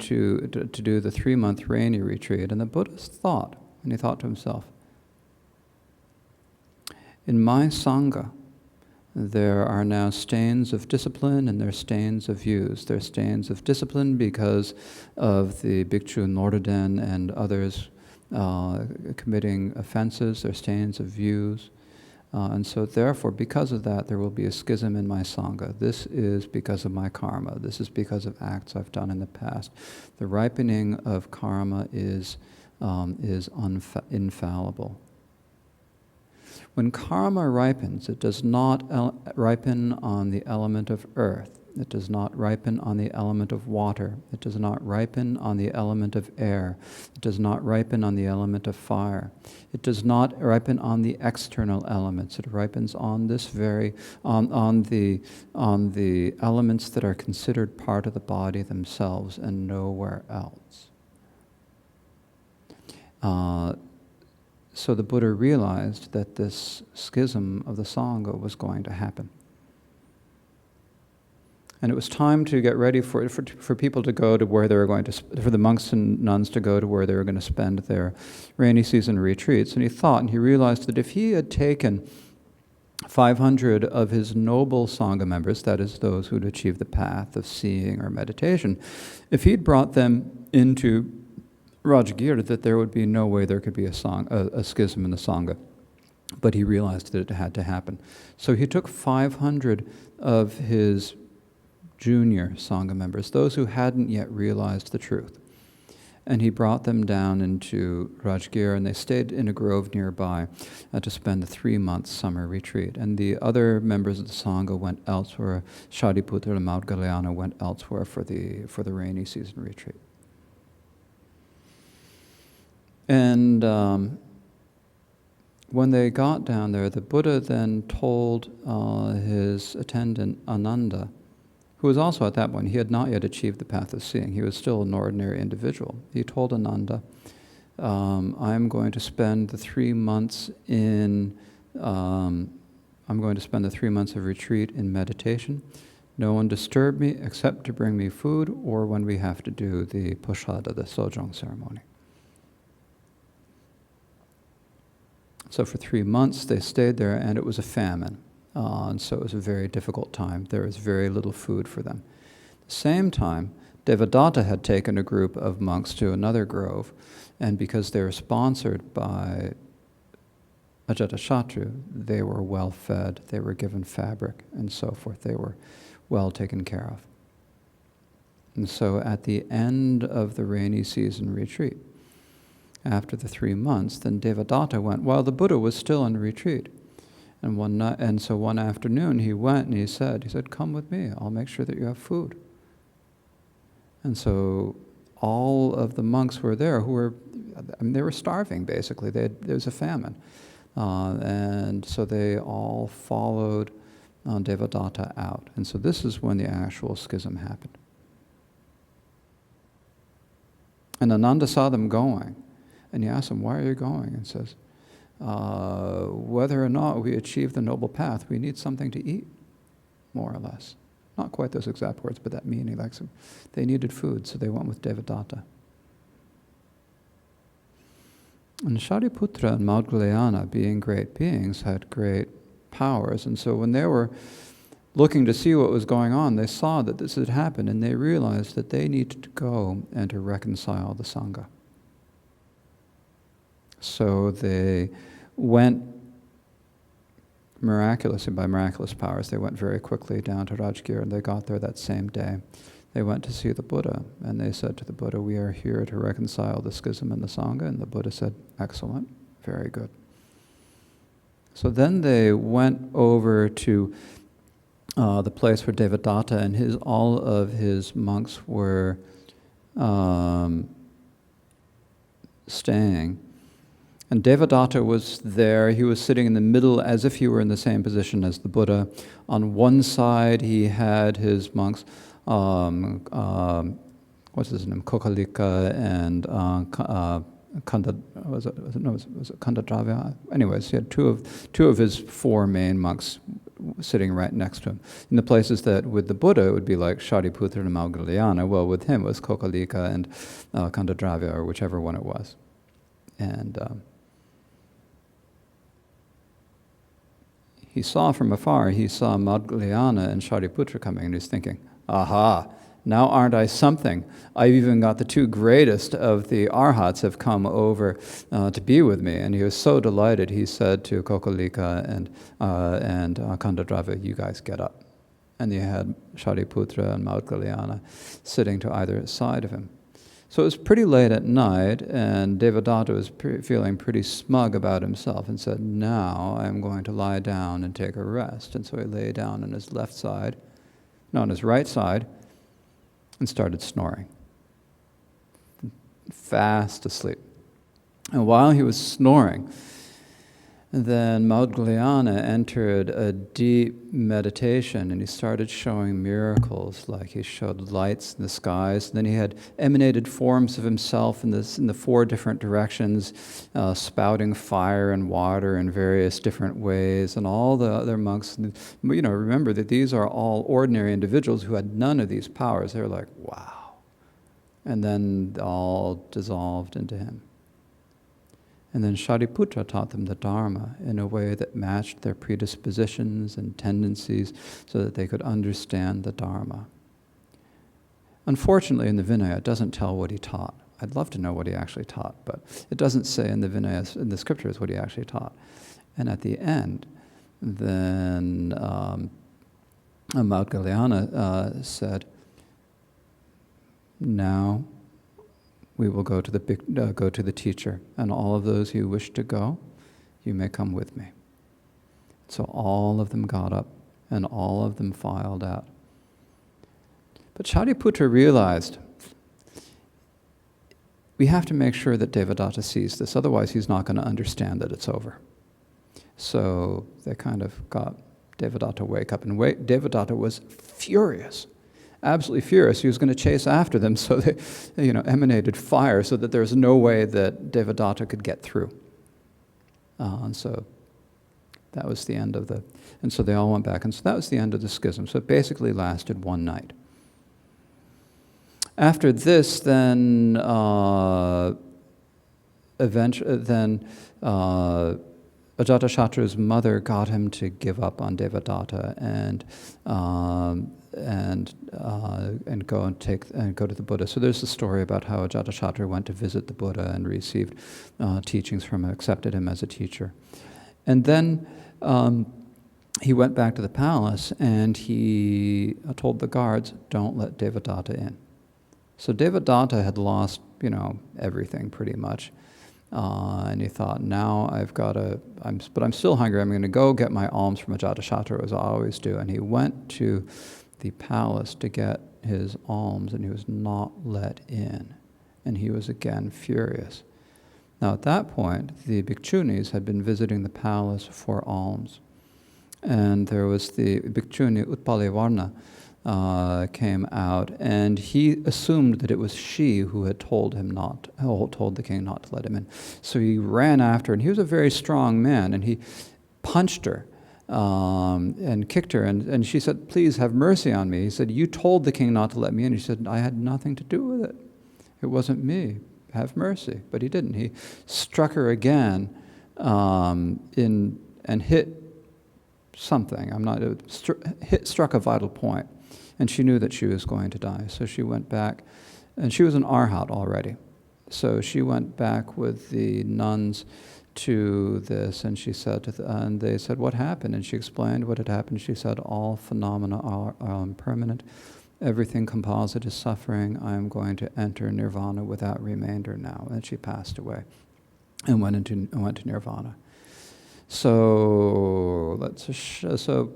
do the 3-month rainy retreat. And the Buddha thought, and he thought to himself, in my Sangha, there are now stains of discipline and there are stains of views. There are stains of discipline because of the Bhikshu Nordaden and others committing offenses. There are stains of views. And so therefore, because of that, there will be a schism in my Sangha. This is because of my karma. This is because of acts I've done in the past. The ripening of karma is infallible. When karma ripens, it does not ripen on the element of earth. It does not ripen on the element of water. It does not ripen on the element of air. It does not ripen on the element of fire. It does not ripen on the external elements. It ripens on this on the elements that are considered part of the body themselves and nowhere else. So the Buddha realized that this schism of the Sangha was going to happen. And it was time to get ready for people to go to where they were going to, for the monks and nuns to go to where they were going to spend their rainy season retreats. And he thought, and he realized that if he had taken 500 of his noble Sangha members, that is those who had achieved the path of seeing or meditation, if he'd brought them into Rajgir, that there would be no way there could be a schism in the Sangha. But he realized that it had to happen. So he took 500 of his junior Sangha members, those who hadn't yet realized the truth. And he brought them down into Rajgir, and they stayed in a grove nearby to spend the 3-month summer retreat. And the other members of the Sangha went elsewhere. Shadiputra and Maudgalyana went elsewhere for the rainy season retreat. And when they got down there, the Buddha then told his attendant Ananda, who was also at that point, he had not yet achieved the path of seeing. He was still an ordinary individual. He told Ananda, I'm going to spend the 3 months of retreat in meditation. No one disturb me except to bring me food or when we have to do the Poshada, the Sojong ceremony. So for 3 months they stayed there, and it was a famine. And so it was a very difficult time. There was very little food for them. At the same time, Devadatta had taken a group of monks to another grove, and because they were sponsored by Ajatashatru, they were well fed, they were given fabric, and so forth. They were well taken care of. And so at the end of the rainy season retreat, after the 3 months, then Devadatta went while the Buddha was still in retreat. And so one afternoon he went and he said, come with me, I'll make sure that you have food. And so all of the monks were there they were starving basically. There was a famine. And so they all followed Devadatta out. And so this is when the actual schism happened. And Ananda saw them going. And he asked them, why are you going? And says, whether or not we achieve the noble path, we need something to eat, more or less. Not quite those exact words, but that meaning. They needed food, so they went with Devadatta. And Shariputra and Maudgalyana, being great beings, had great powers. And so when they were looking to see what was going on, they saw that this had happened, and they realized that they needed to go and to reconcile the Sangha. So they went miraculously, by miraculous powers, they went very quickly down to Rajgir, and they got there that same day. They went to see the Buddha, and they said to the Buddha, we are here to reconcile the schism and the Sangha. And the Buddha said, excellent, very good. So then they went over to the place where Devadatta and all of his monks were staying. And Devadatta was there. He was sitting in the middle as if he were in the same position as the Buddha. On one side, he had his monks, what's his name, Kokalika and Kandadravya? Anyways, he had two of his 4 main monks sitting right next to him. In the places that with the Buddha it would be like Shariputra and Maudgalyana, well, with him it was Kokalika and Kandadravya, or whichever one it was. And he saw from afar, he saw Maudgalyana and Shariputra coming, and he's thinking, aha, now aren't I something? I've even got the 2 greatest of the arhats have come over to be with me. And he was so delighted, he said to Kokalika and Kandadravya, you guys get up. And he had Shariputra and Maudgalyana sitting to either side of him. So it was pretty late at night, and Devadatta was feeling pretty smug about himself and said, now I'm going to lie down and take a rest. And so he lay down on his on his right side, and started snoring. Fast asleep. And while he was snoring, then Maudgalyana entered a deep meditation, and he started showing miracles, like he showed lights in the skies. And then he had emanated forms of himself in the 4 different directions, spouting fire and water in various different ways. And all the other monks, remember that these are all ordinary individuals who had none of these powers. They were like, wow. And then all dissolved into him. And then Shariputra taught them the Dharma in a way that matched their predispositions and tendencies so that they could understand the Dharma. Unfortunately, in the Vinaya, it doesn't tell what he taught. I'd love to know what he actually taught, but it doesn't say in the Vinaya, in the scriptures, what he actually taught. And at the end, then Maudgalyana said, now we will go to the teacher, and all of those who wish to go, you may come with me. So all of them got up, and all of them filed out. But Shariputra realized, we have to make sure that Devadatta sees this, otherwise he's not going to understand that it's over. So they kind of got Devadatta wake up, and Devadatta was furious. absolutely furious. He was going to chase after them, so they, emanated fire, so that there was no way that Devadatta could get through. And so that was the end of and so they all went back, and so that was the end of the schism. So it basically lasted one night. After this, then Ajatashatru's mother got him to give up on Devadatta and go to the Buddha. So there's the story about how Ajatashatru went to visit the Buddha and received teachings from him, accepted him as a teacher, and then he went back to the palace and he told the guards, "Don't let Devadatta in." So Devadatta had lost, everything pretty much. And he thought, now but I'm still hungry. I'm going to go get my alms from Ajatashatru, as I always do. And he went to the palace to get his alms, and he was not let in. And he was again furious. Now at that point, the bhikshunis had been visiting the palace for alms. And there was the bhikshuni Utpalavarna came out, and he assumed that it was she who had told the king not to let him in. So he ran after her, and he was a very strong man, and he punched her and kicked her, and she said, "Please have mercy on me." He said, "You told the king not to let me in." He said, "I had nothing to do with it. It wasn't me. Have mercy." But he didn't. He struck her again and hit something. Struck a vital point. And she knew that she was going to die. So she went back, and she was an arhat already. So she went back with the nuns to this, and she said, and they said, "What happened?" And she explained what had happened. She said, "All phenomena are impermanent. Everything composite is suffering. I am going to enter nirvana without remainder now." And she passed away and went to nirvana. So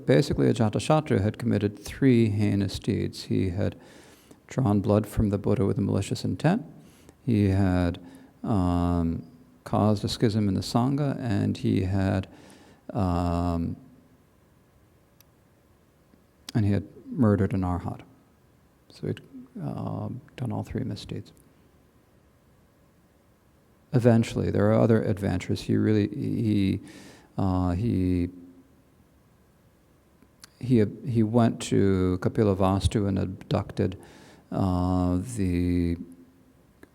basically Ajatashatru had committed 3 heinous deeds. He had drawn blood from the Buddha with a malicious intent. He had caused a schism in the Sangha, and he had murdered an arhat. So he'd done all 3 misdeeds. Eventually, there are other adventures. He went to Kapilavastu and abducted the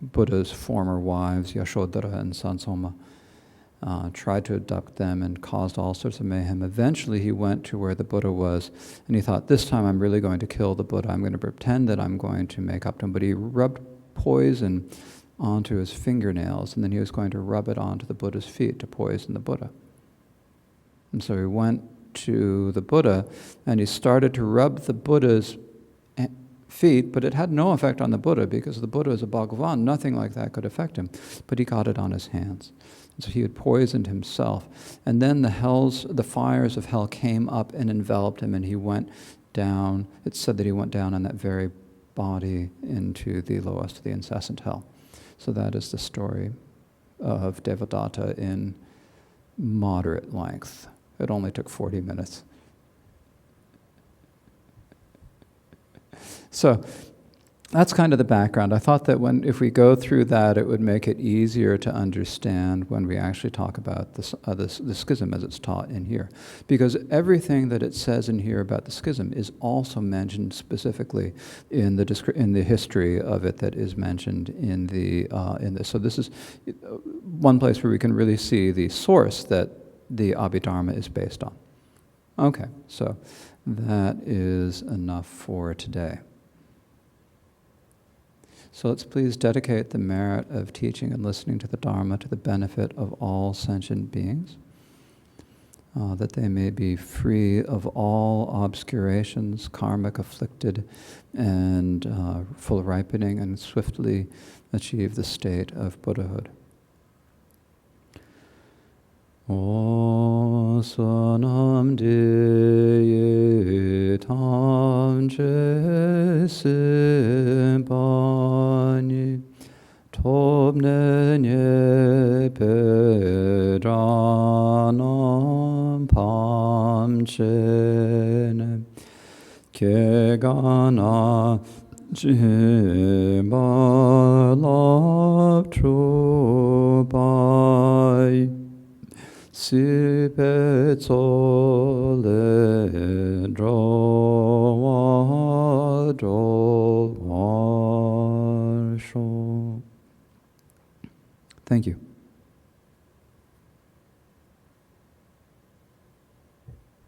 Buddha's former wives, Yashodhara and Sansoma, tried to abduct them and caused all sorts of mayhem. Eventually he went to where the Buddha was, and he thought, this time I'm really going to kill the Buddha. I'm going to pretend that I'm going to make up to him. But he rubbed poison onto his fingernails, and then he was going to rub it onto the Buddha's feet to poison the Buddha. And so he went to the Buddha, and he started to rub the Buddha's feet, but it had no effect on the Buddha, because the Buddha is a Bhagavan. Nothing like that could affect him. But he got it on his hands. And so he had poisoned himself. And then the fires of hell came up and enveloped him, and he went down. It's said that he went down on that very body into the lowest of the incessant hell. So that is the story of Devadatta in moderate length. It only took 40 minutes. So that's kind of the background. I thought that if we go through that, it would make it easier to understand when we actually talk about the schism as it's taught in here. Because everything that it says in here about the schism is also mentioned specifically in the history of it that is mentioned in this. So this is one place where we can really see the source that the Abhidharma is based on. Okay, so that is enough for today. So let's please dedicate the merit of teaching and listening to the Dharma to the benefit of all sentient beings, that they may be free of all obscurations, karmic afflicted, and full ripening, and swiftly achieve the state of Buddhahood. O sonam de tam che simpani tobne nye pedranam pam chene Kegana Jimala Trubai Sipetsole Drowa Drowa Sho. Thank you.